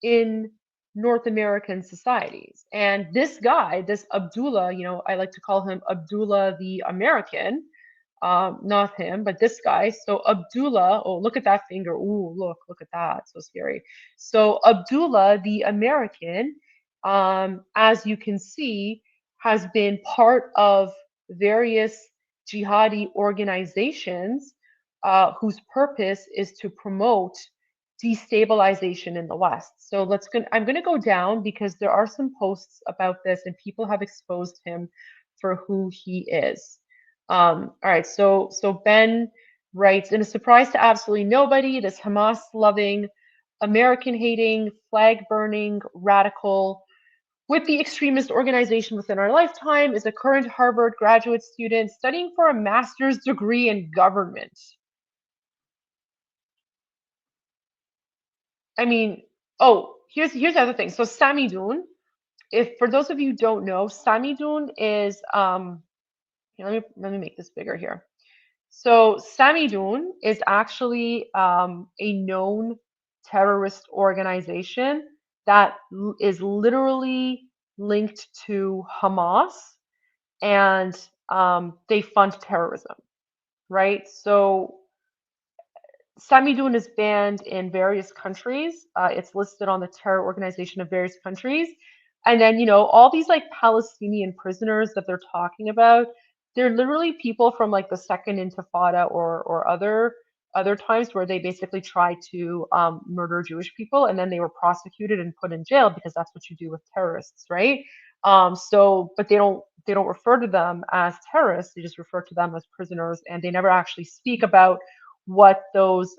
in North American societies. And this guy, this Abdullah, you know, I like to call him Abdullah the American, not him, but this guy. So Abdullah, oh, look at that finger. Ooh, look at that. So scary. So Abdullah the American, as you can see, has been part of various jihadi organizations whose purpose is to promote destabilization in the West. So I'm going to go down because there are some posts about this and people have exposed him for who he is. All right, so Ben writes, in a surprise to absolutely nobody, this Hamas-loving, American-hating, flag-burning, radical with the extremist organization within our lifetime is a current Harvard graduate student studying for a master's degree in government. I mean, oh, here's the other thing. So Samidoun, if for those of you who don't know, Samidoun is here, let me make this bigger here. So Samidoun is actually a known terrorist organization that is literally linked to Hamas, and they fund terrorism, right? So Samidoun is banned in various countries. It's listed on the terror organization of various countries. And then, you know, all these like Palestinian prisoners that they're talking about, they're literally people from like the Second Intifada or other times where they basically try to murder Jewish people, and then they were prosecuted and put in jail because that's what you do with terrorists, right? So, but they don't refer to them as terrorists. They just refer to them as prisoners, and they never actually speak about what those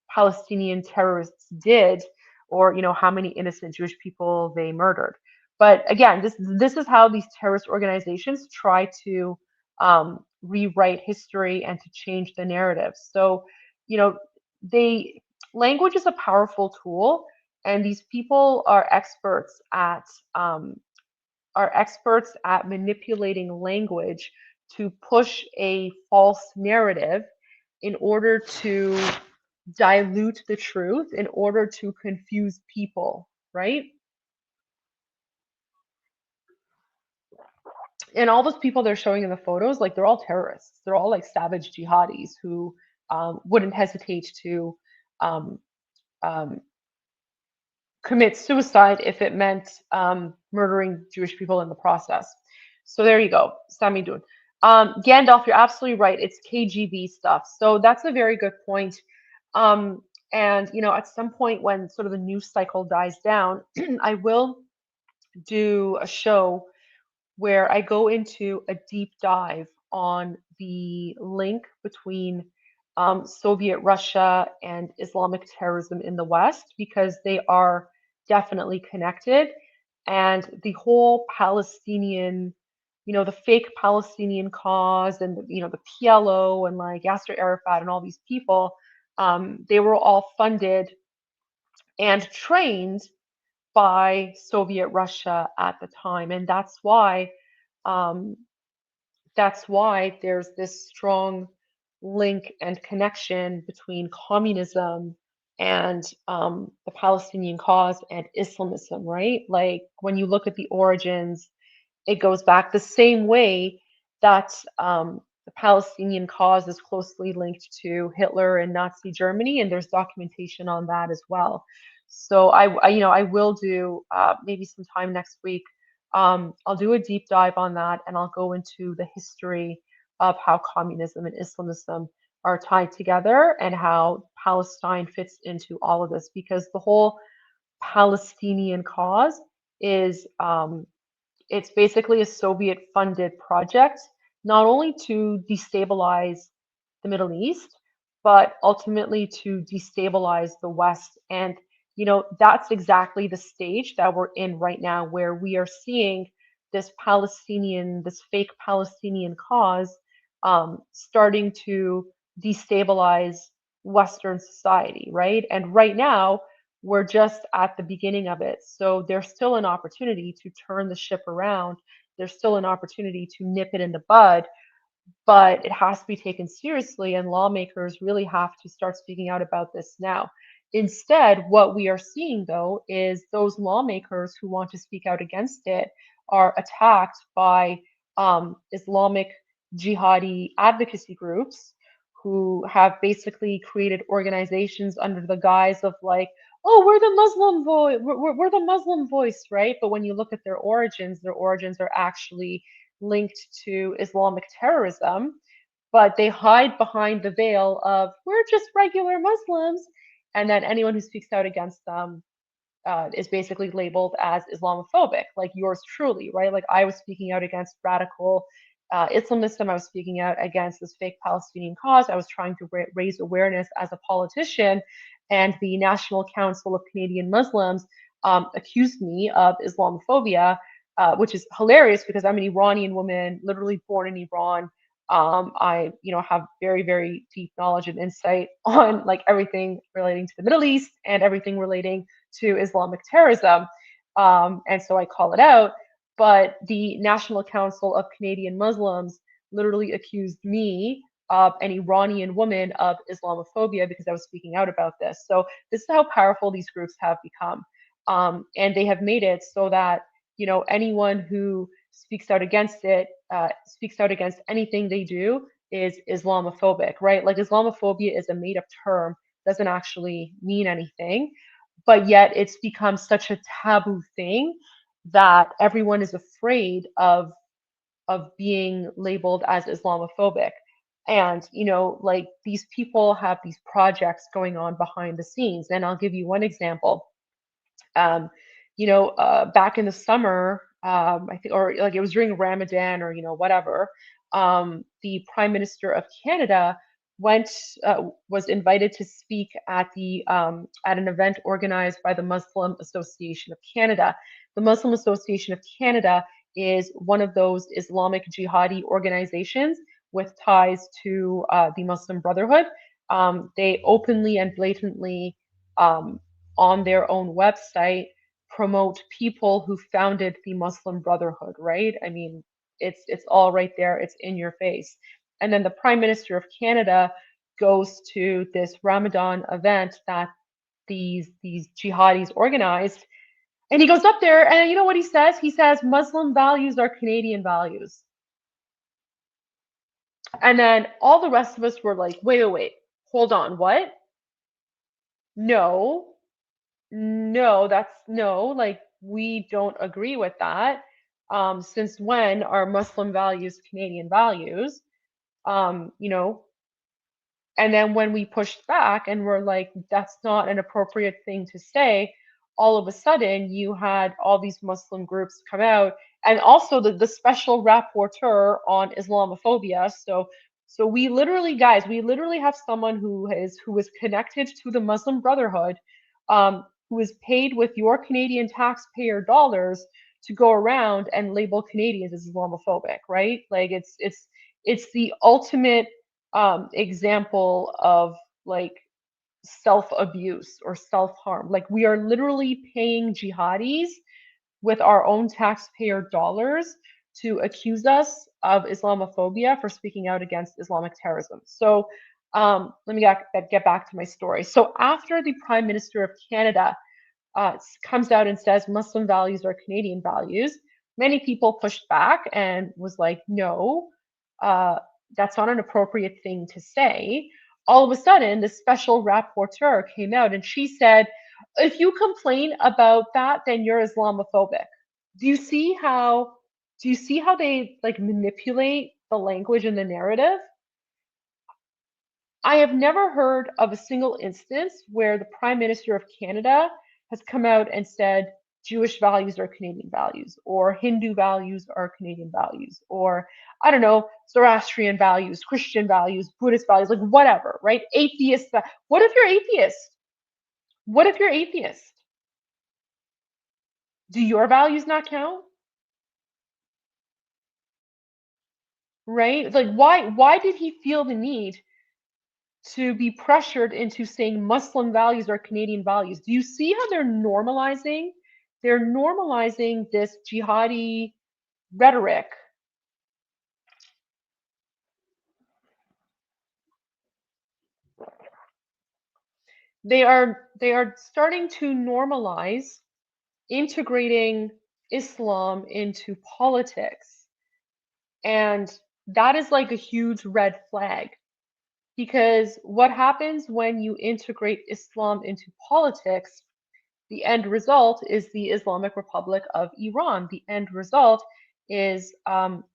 Palestinian terrorists did, or you know how many innocent Jewish people they murdered. But again, this is how these terrorist organizations try to rewrite history and to change the narrative. So, you know, they language is a powerful tool, and these people are experts at manipulating language to push a false narrative in order to dilute the truth, in order to confuse people, right? And all those people they're showing in the photos, like they're all terrorists. They're all like savage jihadis who wouldn't hesitate to um, um, commit suicide if it meant murdering Jewish people in the process. So there you go, Samidoun. Gandalf, you're absolutely right. It's KGB stuff. So that's a very good point. And you know, at some point when sort of the news cycle dies down, I will do a show where I go into a deep dive on the link between Soviet Russia and Islamic terrorism in the West, because they are definitely connected. And the whole Palestinian, you know, the fake Palestinian cause, and you know, the PLO and like Yasser Arafat and all these people, they were all funded and trained by Soviet Russia at the time, and that's why um, that's why there's this strong link and connection between communism and the Palestinian cause and Islamism, right? Like when you look at the origins, it goes back the same way that the Palestinian cause is closely linked to Hitler and Nazi Germany, and there's documentation on that as well. So I will do maybe sometime next week. I'll do a deep dive on that, and I'll go into the history of how communism and Islamism are tied together and how Palestine fits into all of this, because the whole Palestinian cause is it's basically a Soviet funded project, not only to destabilize the Middle East, but ultimately to destabilize the West. And, that's exactly the stage that we're in right now, where we are seeing this fake Palestinian cause starting to destabilize Western society, right? And right now, we're just at the beginning of it. So there's still an opportunity to turn the ship around. There's still an opportunity to nip it in the bud, but it has to be taken seriously, and lawmakers really have to start speaking out about this now. Instead, what we are seeing, though, is those lawmakers who want to speak out against it are attacked by Islamic jihadi advocacy groups who have basically created organizations under the guise of like, oh, we're the Muslim voice, we're the Muslim voice, right? But when you look at their origins are actually linked to Islamic terrorism, but they hide behind the veil of we're just regular Muslims, and then anyone who speaks out against them is basically labeled as Islamophobic, like yours truly, right? Like I was speaking out against radical Islamism. I was speaking out against this fake Palestinian cause. I was trying to raise awareness as a politician, and the National Council of Canadian Muslims accused me of Islamophobia, which is hilarious because I'm an Iranian woman, literally born in Iran. I, have very, very deep knowledge and insight on like everything relating to the Middle East and everything relating to Islamic terrorism. And so I call it out. But the National Council of Canadian Muslims literally accused me, an Iranian woman, of Islamophobia because I was speaking out about this. So this is how powerful these groups have become. And they have made it so that, anyone who speaks out against it, speaks out against anything they do is Islamophobic, right? Like Islamophobia is a made up term, doesn't actually mean anything, but yet it's become such a taboo thing that everyone is afraid of being labeled as Islamophobic. And, like these people have these projects going on behind the scenes. And I'll give you one example. Um, back in the summer, I think, or like it was during Ramadan or, whatever, the Prime Minister of Canada was invited to speak at an event organized by the Muslim Association of Canada. The Muslim Association of Canada is one of those Islamic jihadi organizations with ties to the Muslim Brotherhood. They openly and blatantly, on their own website, promote people who founded the Muslim Brotherhood, right? I mean, it's all right there. It's in your face. And then the Prime Minister of Canada goes to this Ramadan event that these jihadis organized, and he goes up there, and you know what he says? He says Muslim values are Canadian values. And then all the rest of us were like, wait, hold on, what? No, like we don't agree with that. Since when are Muslim values Canadian values? You know, and then when we pushed back and were like, that's not an appropriate thing to say, all of a sudden you had all these Muslim groups come out, and also the special rapporteur on Islamophobia. So we literally, guys, we literally have someone who is connected to the Muslim Brotherhood, who is paid with your Canadian taxpayer dollars to go around and label Canadians as Islamophobic, right? Like it's the ultimate example of like self-abuse or self-harm. Like we are literally paying jihadis with our own taxpayer dollars to accuse us of Islamophobia for speaking out against Islamic terrorism. So let me get back to my story. So after the Prime Minister of Canada comes out and says Muslim values are Canadian values, many people pushed back and was like, no, that's not an appropriate thing to say. All of a sudden, the special rapporteur came out and she said, if you complain about that, then you're Islamophobic. Do you see how they like manipulate the language and the narrative? I have never heard of a single instance where the Prime Minister of Canada has come out and said Jewish values are Canadian values, or Hindu values are Canadian values, or I don't know, Zoroastrian values, Christian values, Buddhist values, like whatever, right? Atheist. What if you're atheist? What if you're atheist? Do your values not count? Right? Like why did he feel the need to be pressured into saying Muslim values are Canadian values? Do you see how they're normalizing? They're normalizing this jihadi rhetoric. They are starting to normalize integrating Islam into politics. And that is like a huge red flag. Because what happens when you integrate Islam into politics, the end result is the Islamic Republic of Iran. The end result is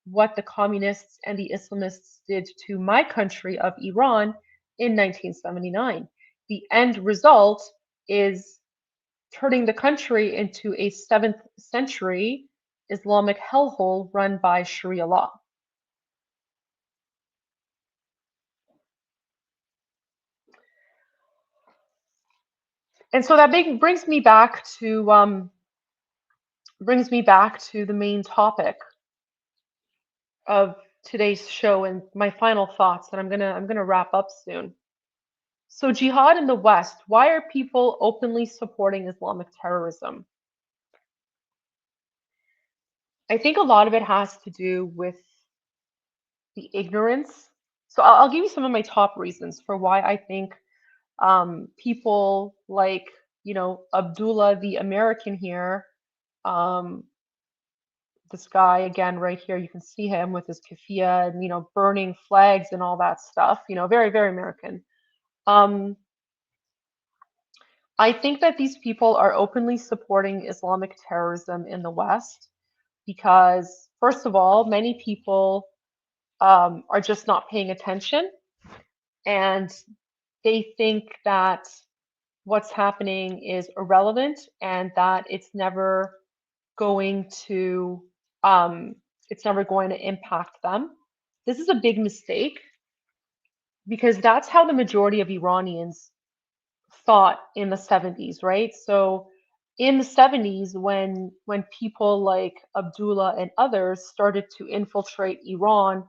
what the communists and the Islamists did to my country of Iran in 1979. The end result is turning the country into a 7th century Islamic hellhole run by Sharia law. And so that brings me back to the main topic of today's show and my final thoughts, and I'm gonna wrap up soon. So jihad in the West, why are people openly supporting Islamic terrorism? I think a lot of it has to do with the ignorance. So I'll give you some of my top reasons for why I think people like, Abdullah the American here, this guy again right here, you can see him with his keffiyeh and burning flags and all that stuff, very, very American. I think that these people are openly supporting Islamic terrorism in the West because, first of all, many people are just not paying attention, and they think that what's happening is irrelevant and that it's never going to impact them. This is a big mistake because that's how the majority of Iranians thought in the 70s, right? So in the 70s, when people like Abdullah and others started to infiltrate Iran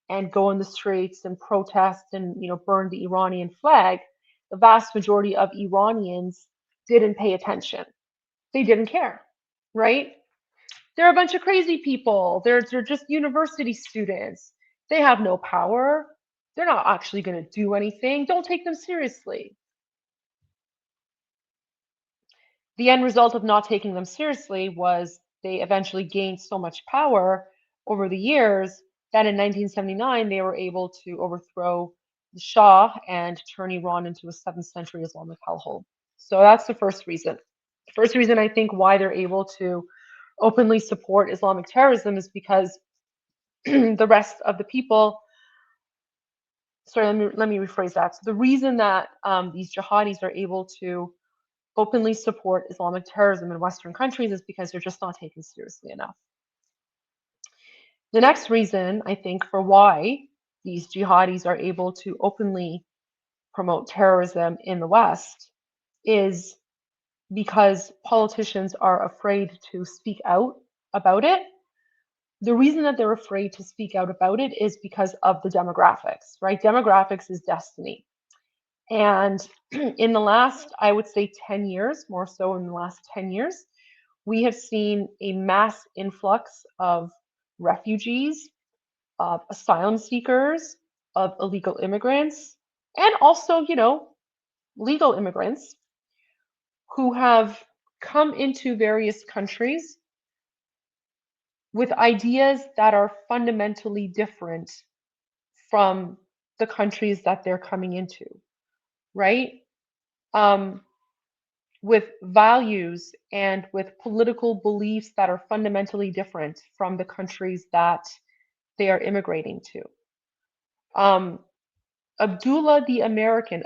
and go in the streets and protest and burn the Iranian flag, the vast majority of Iranians didn't pay attention. They didn't care, right? They're a bunch of crazy people. They're just university students. They have no power. They're not actually going to do anything. Don't take them seriously. The end result of not taking them seriously was they eventually gained so much power over the years that in 1979 they were able to overthrow the Shah and turn Iran into a 7th century Islamic hellhole. So that's the first reason. The first reason I think why they're able to openly support Islamic terrorism is because the rest of the people, sorry, let me rephrase that. So the reason that these jihadis are able to openly support Islamic terrorism in Western countries is because they're just not taken seriously enough. The next reason, I think, for why these jihadis are able to openly promote terrorism in the West is because politicians are afraid to speak out about it. The reason that they're afraid to speak out about it is because of the demographics, right? Demographics is destiny. And in the last, I would say 10 years, more so in the last 10 years, we have seen a mass influx of refugees, of asylum seekers, of illegal immigrants, and also, legal immigrants who have come into various countries with ideas that are fundamentally different from the countries that they're coming into, right? With values and with political beliefs that are fundamentally different from the countries that they are immigrating to. Abdullah the American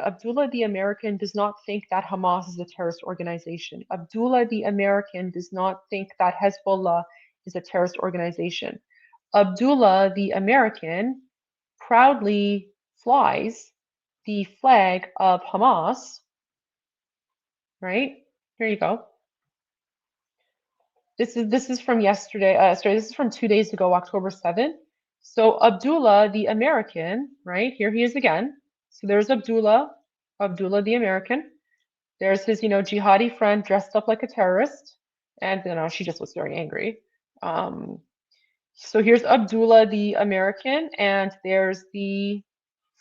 does not think that Hamas is a terrorist organization. Abdullah the American does not think that Hezbollah is a terrorist organization. Abdullah the American proudly flies the flag of Hamas, right? Here you go. This is from yesterday. This is from 2 days ago, October 7th. So Abdullah the American, right? Here he is again. So there's Abdullah the American. There's his, jihadi friend dressed up like a terrorist, and she just was very angry. So here's Abdullah the American, and there's the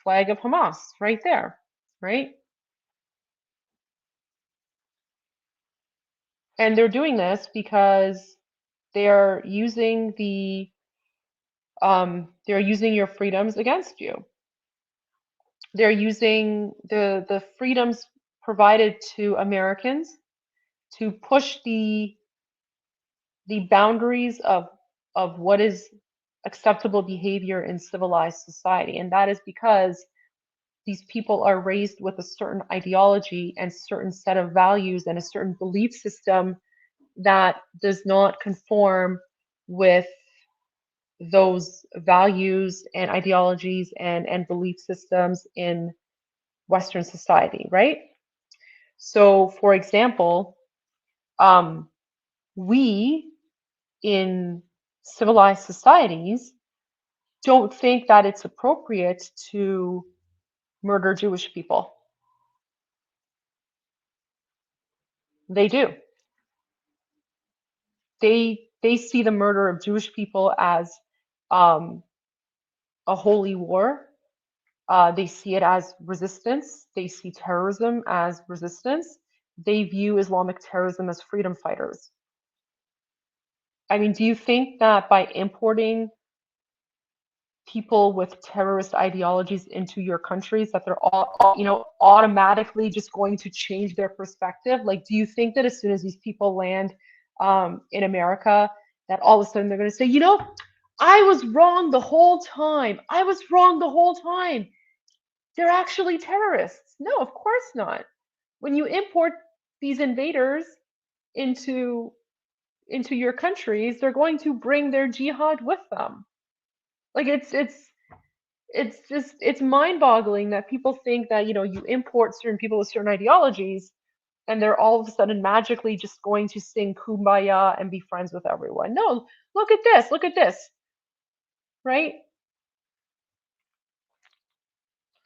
flag of Hamas right there, right? And they're doing this because they're using they're using your freedoms against you. They're using the freedoms provided to Americans to push the boundaries of what is acceptable behavior in civilized society. And that is because these people are raised with a certain ideology and certain set of values and a certain belief system that does not conform with those values and ideologies and belief systems in Western society, right? So, for example, we in civilized societies don't think that it's appropriate to murder Jewish people. They do. They see the murder of Jewish people as a holy war. They see it as resistance. They see terrorism as resistance. They view Islamic terrorism as freedom fighters. I mean, do you think that by importing people with terrorist ideologies into your countries that they're all automatically just going to change their perspective? Like, do you think that as soon as these people land in America, that all of a sudden they're going to say, I was wrong the whole time. I was wrong the whole time. They're actually terrorists. No, of course not. When you import these invaders into your countries, they're going to bring their jihad with them. Like it's mind-boggling that people think that you import certain people with certain ideologies and they're all of a sudden magically just going to sing kumbaya and be friends with everyone. No, look at this, right?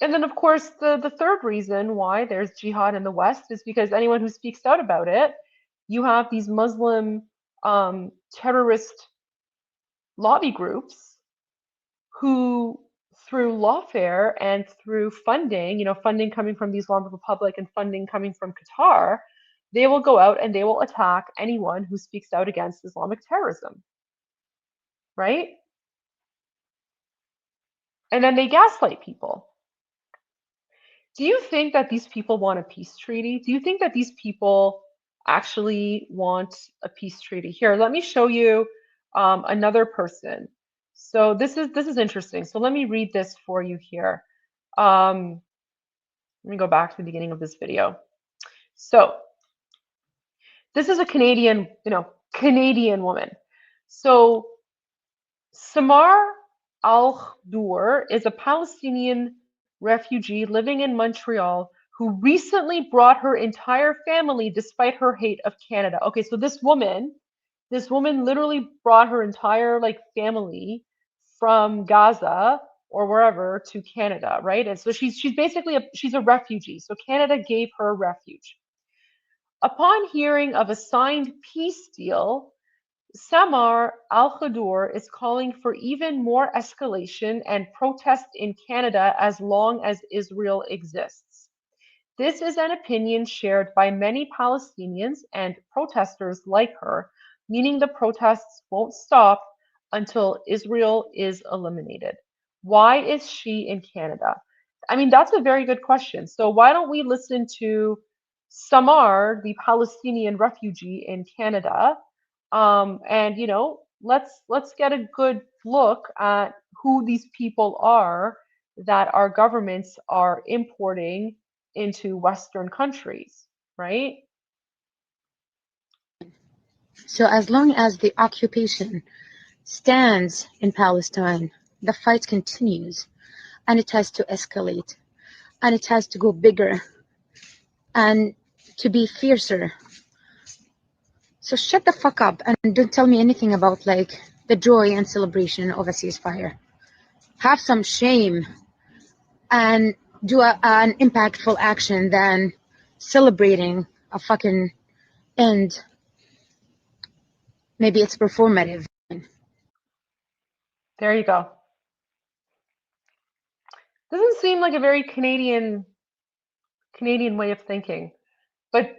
And then, of course, the third reason why there's jihad in the West is because anyone who speaks out about it, you have these Muslim terrorist lobby groups who, through lawfare and through funding, funding coming from the Islamic Republic and funding coming from Qatar, they will go out and they will attack anyone who speaks out against Islamic terrorism, right? And then they gaslight people. Do you think that these people want a peace treaty? Do you think that these people actually want a peace treaty? Here, let me show you another person. So this is interesting. So let me read this for you here. Let me go back to the beginning of this video. So this is a Canadian woman. So Samar Al-Dur is a Palestinian refugee living in Montreal who recently brought her entire family despite her hate of Canada. Okay, so this woman literally brought her entire family from Gaza or wherever to Canada, right? And so she's basically she's a refugee. So Canada gave her refuge. Upon hearing of a signed peace deal Samar Al-Khadour is calling for even more escalation and protest in Canada as long as Israel exists. This is an opinion shared by many Palestinians and protesters like her, meaning the protests won't stop until Israel is eliminated. Why is she in Canada? I mean, that's a very good question. So why don't we listen to Samar, the Palestinian refugee in Canada, and let's get a good look at who these people are that our governments are importing into Western countries, right?
So as long as the occupation stands in Palestine, the fight continues, and it has to escalate, and it has to go bigger and to be fiercer. So shut the fuck up and don't tell me anything about like the joy and celebration of a ceasefire. Have some shame and do an impactful action than celebrating a fucking end. Maybe it's performative.
There you go. Doesn't seem like a very Canadian way of thinking, but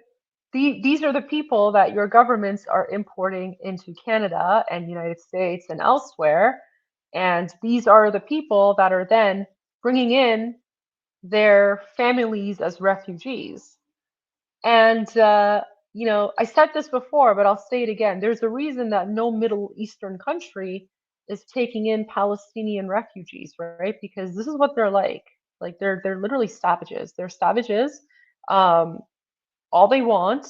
these are the people that your governments are importing into Canada and United States and elsewhere, and these are the people that are then bringing in their families as refugees. And I said this before, but I'll say it again. There's a reason that no Middle Eastern country is taking in Palestinian refugees, right? Because this is what they're like. Like they're literally savages. They're savages. All they want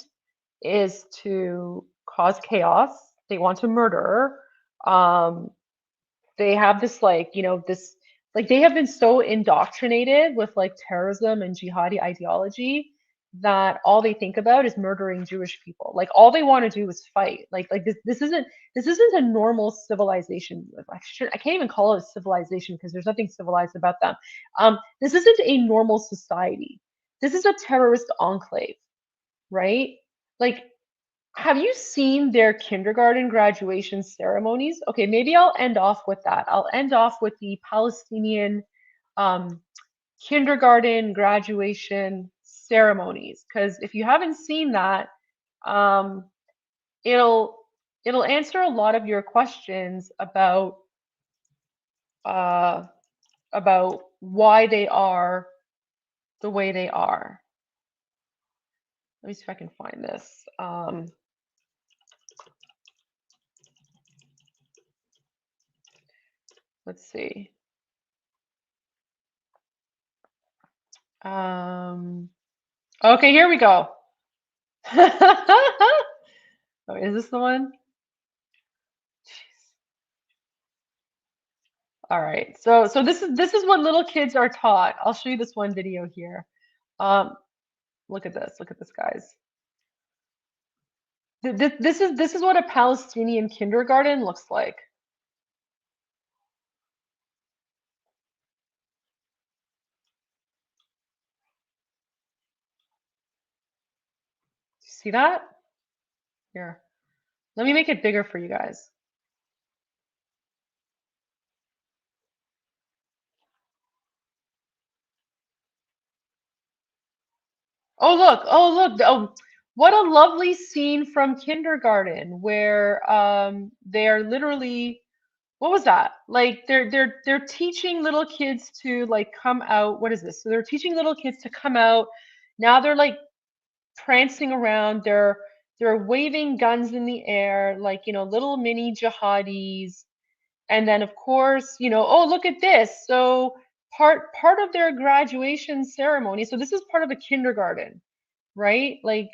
is to cause chaos. They want to murder. They have this they have been so indoctrinated with like terrorism and jihadi ideology that all they think about is murdering Jewish people. Like all they want to do is fight. This isn't a normal civilization. I can't even call it a civilization because there's nothing civilized about them. This isn't a normal society. This is a terrorist enclave, right? Like, have you seen their kindergarten graduation ceremonies? Okay, maybe I'll end off with that. I'll end off with the Palestinian kindergarten graduation ceremonies, because if you haven't seen that, um, it'll answer a lot of your questions about why they are the way they are. Let me see if I can find this. Let's see. Okay, here we go. Oh, is this the one? Jeez. All right. So this is what little kids are taught. I'll show you this one video here. Look at this. Look at this, guys. This is what a Palestinian kindergarten looks like. See that? Here. Let me make it bigger for you guys. Oh, look. Oh, look. Oh, what a lovely scene from kindergarten where they're literally, what was that? Like they're teaching little kids to like come out. What is this? So they're teaching little kids to come out. Now they're like prancing around. They're waving guns in the air, like, little mini jihadis. And then of course, oh, look at this. So part of their graduation ceremony. So this is part of a kindergarten, right? Like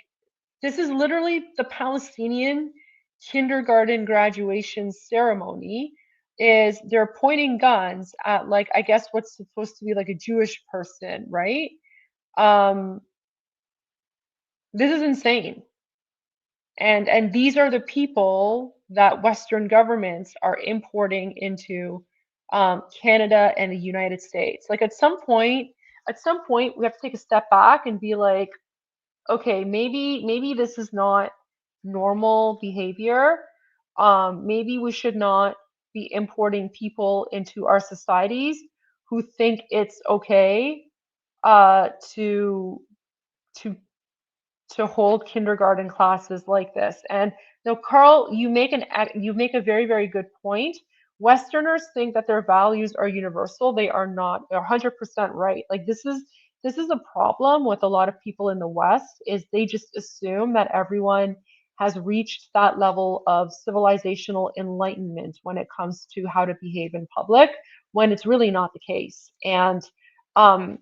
this is literally the Palestinian kindergarten graduation ceremony. Is they're pointing guns at, like, I guess what's supposed to be like a Jewish person, right? This is insane. And these are the people that Western governments are importing into Canada and the United States. Like at some point, we have to take a step back and be like, okay, maybe this is not normal behavior. maybe we should not be importing people into our societies who think it's okay to to to hold kindergarten classes like this. And now, Carl, you make a very, very good point. Westerners think that their values are universal. They are not. They're 100% right. Like this is a problem with a lot of people in the West, is they just assume that everyone has reached that level of civilizational enlightenment when it comes to how to behave in public, when it's really not the case. And um,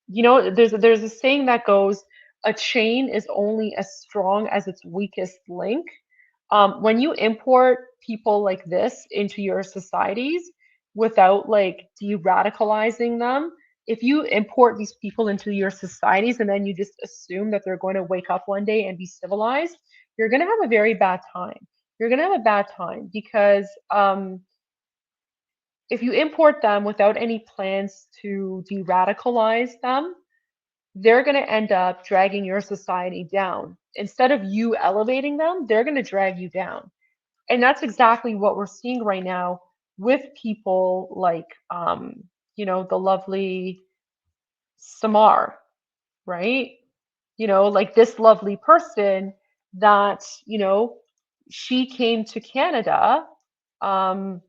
there's a saying that goes, a chain is only as strong as its weakest link. When you import people like this into your societies without like de-radicalizing them, if you import these people into your societies and then you just assume that they're going to wake up one day and be civilized, you're going to have a very bad time. You're going to have a bad time because if you import them without any plans to de-radicalize them, they're going to end up dragging your society down. Instead of you elevating them, they're going to drag you down. And that's exactly what we're seeing right now with people like, the lovely Samar, right? Like this lovely person that, she came to Canada. Um,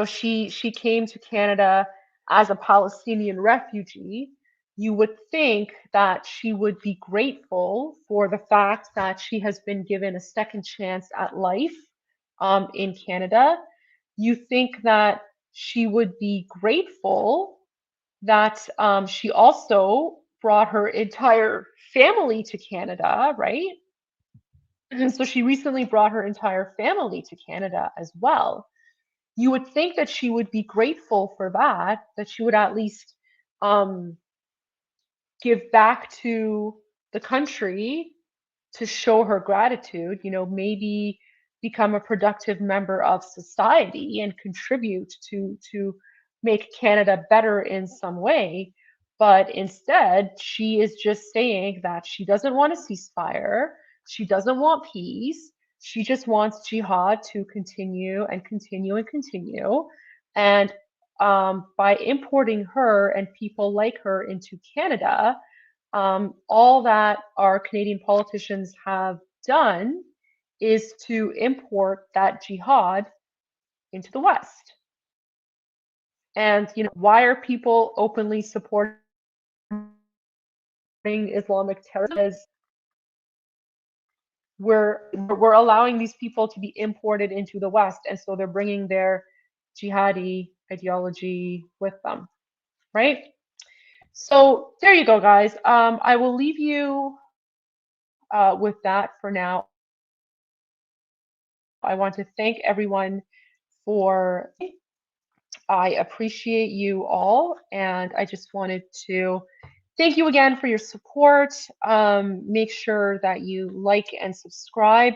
she came to Canada as a Palestinian refugee. You would think that she would be grateful for the fact that she has been given a second chance at life in Canada. You think that she would be grateful that she also brought her entire family to Canada, right? And so she recently brought her entire family to Canada as well. You would think that she would be grateful for that she would at least um, give back to the country to show her gratitude, maybe become a productive member of society and contribute to make Canada better in some way. But instead, she is just saying that she doesn't want a ceasefire, she doesn't want peace, she just wants jihad to continue and continue and continue. And by importing her and people like her into Canada, all that our Canadian politicians have done is to import that jihad into the West. And why are people openly supporting Islamic terrorism? Because we're allowing these people to be imported into the West, and so they're bringing their jihadi ideology with them, right? So there you go, guys. I will leave you with that for now. I want to thank everyone for. I appreciate you all, and I just wanted to thank you again for your support. Make sure that you like and subscribe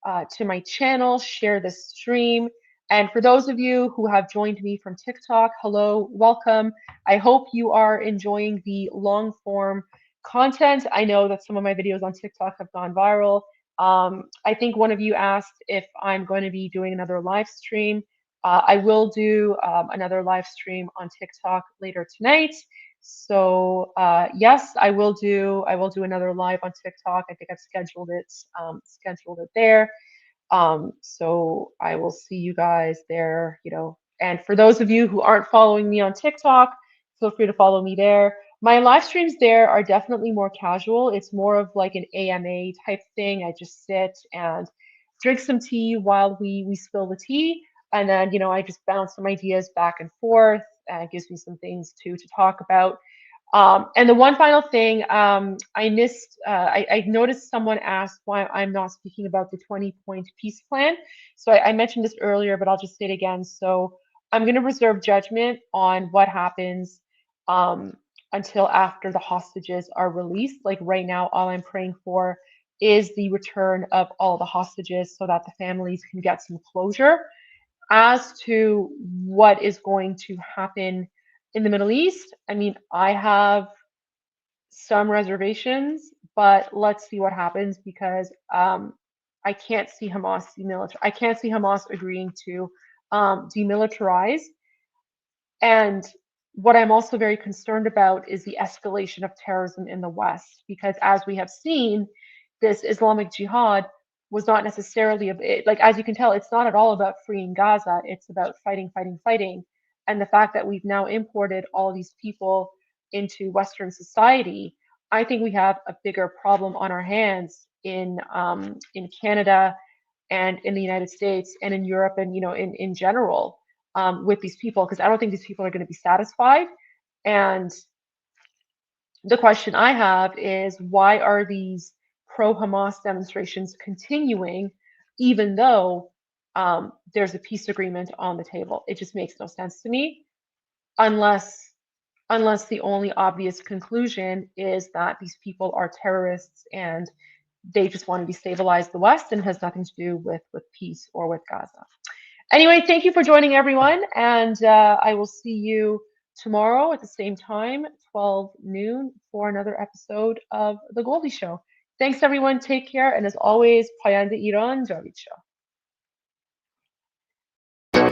to my channel, share this stream. And for those of you who have joined me from TikTok, hello, welcome. I hope you are enjoying the long form content. I know that some of my videos on TikTok have gone viral. I think one of you asked if I'm going to be doing another live stream. I will do another live stream on TikTok later tonight. So yes, I will do another live on TikTok. I think I've scheduled it there. So I will see you guys there, And for those of you who aren't following me on TikTok, feel free to follow me there. My live streams there are definitely more casual. It's more of like an AMA type thing. I just sit and drink some tea while we spill the tea. And then, I just bounce some ideas back and forth. It gives me some things to talk about. And the one final thing, I missed, I noticed someone asked why I'm not speaking about the 20-point peace plan. So I mentioned this earlier, but I'll just say it again. So I'm going to reserve judgment on what happens until after the hostages are released. Like right now, all I'm praying for is the return of all the hostages so that the families can get some closure. As to what is going to happen in the Middle East, I mean, I have some reservations, but let's see what happens because I can't see Hamas I can't see Hamas agreeing to demilitarize. And what I'm also very concerned about is the escalation of terrorism in the West, because as we have seen, this Islamic Jihad was not necessarily like, as you can tell, it's not at all about freeing Gaza. It's about fighting, fighting, fighting. And the fact that we've now imported all these people into Western society, I think we have a bigger problem on our hands in Canada and in the United States and in Europe and in general, with these people, because I don't think these people are going to be satisfied. And the question I have is, why are these pro-Hamas demonstrations continuing even though there's a peace agreement on the table? It just makes no sense to me, unless the only obvious conclusion is that these people are terrorists and they just want to destabilize the West and has nothing to do with peace or with Gaza. Anyway, thank you for joining, everyone, and I will see you tomorrow at the same time, 12 noon, for another episode of The Goldie Show. Thanks, everyone. Take care, and as always, Payande Iran, Javid Shah.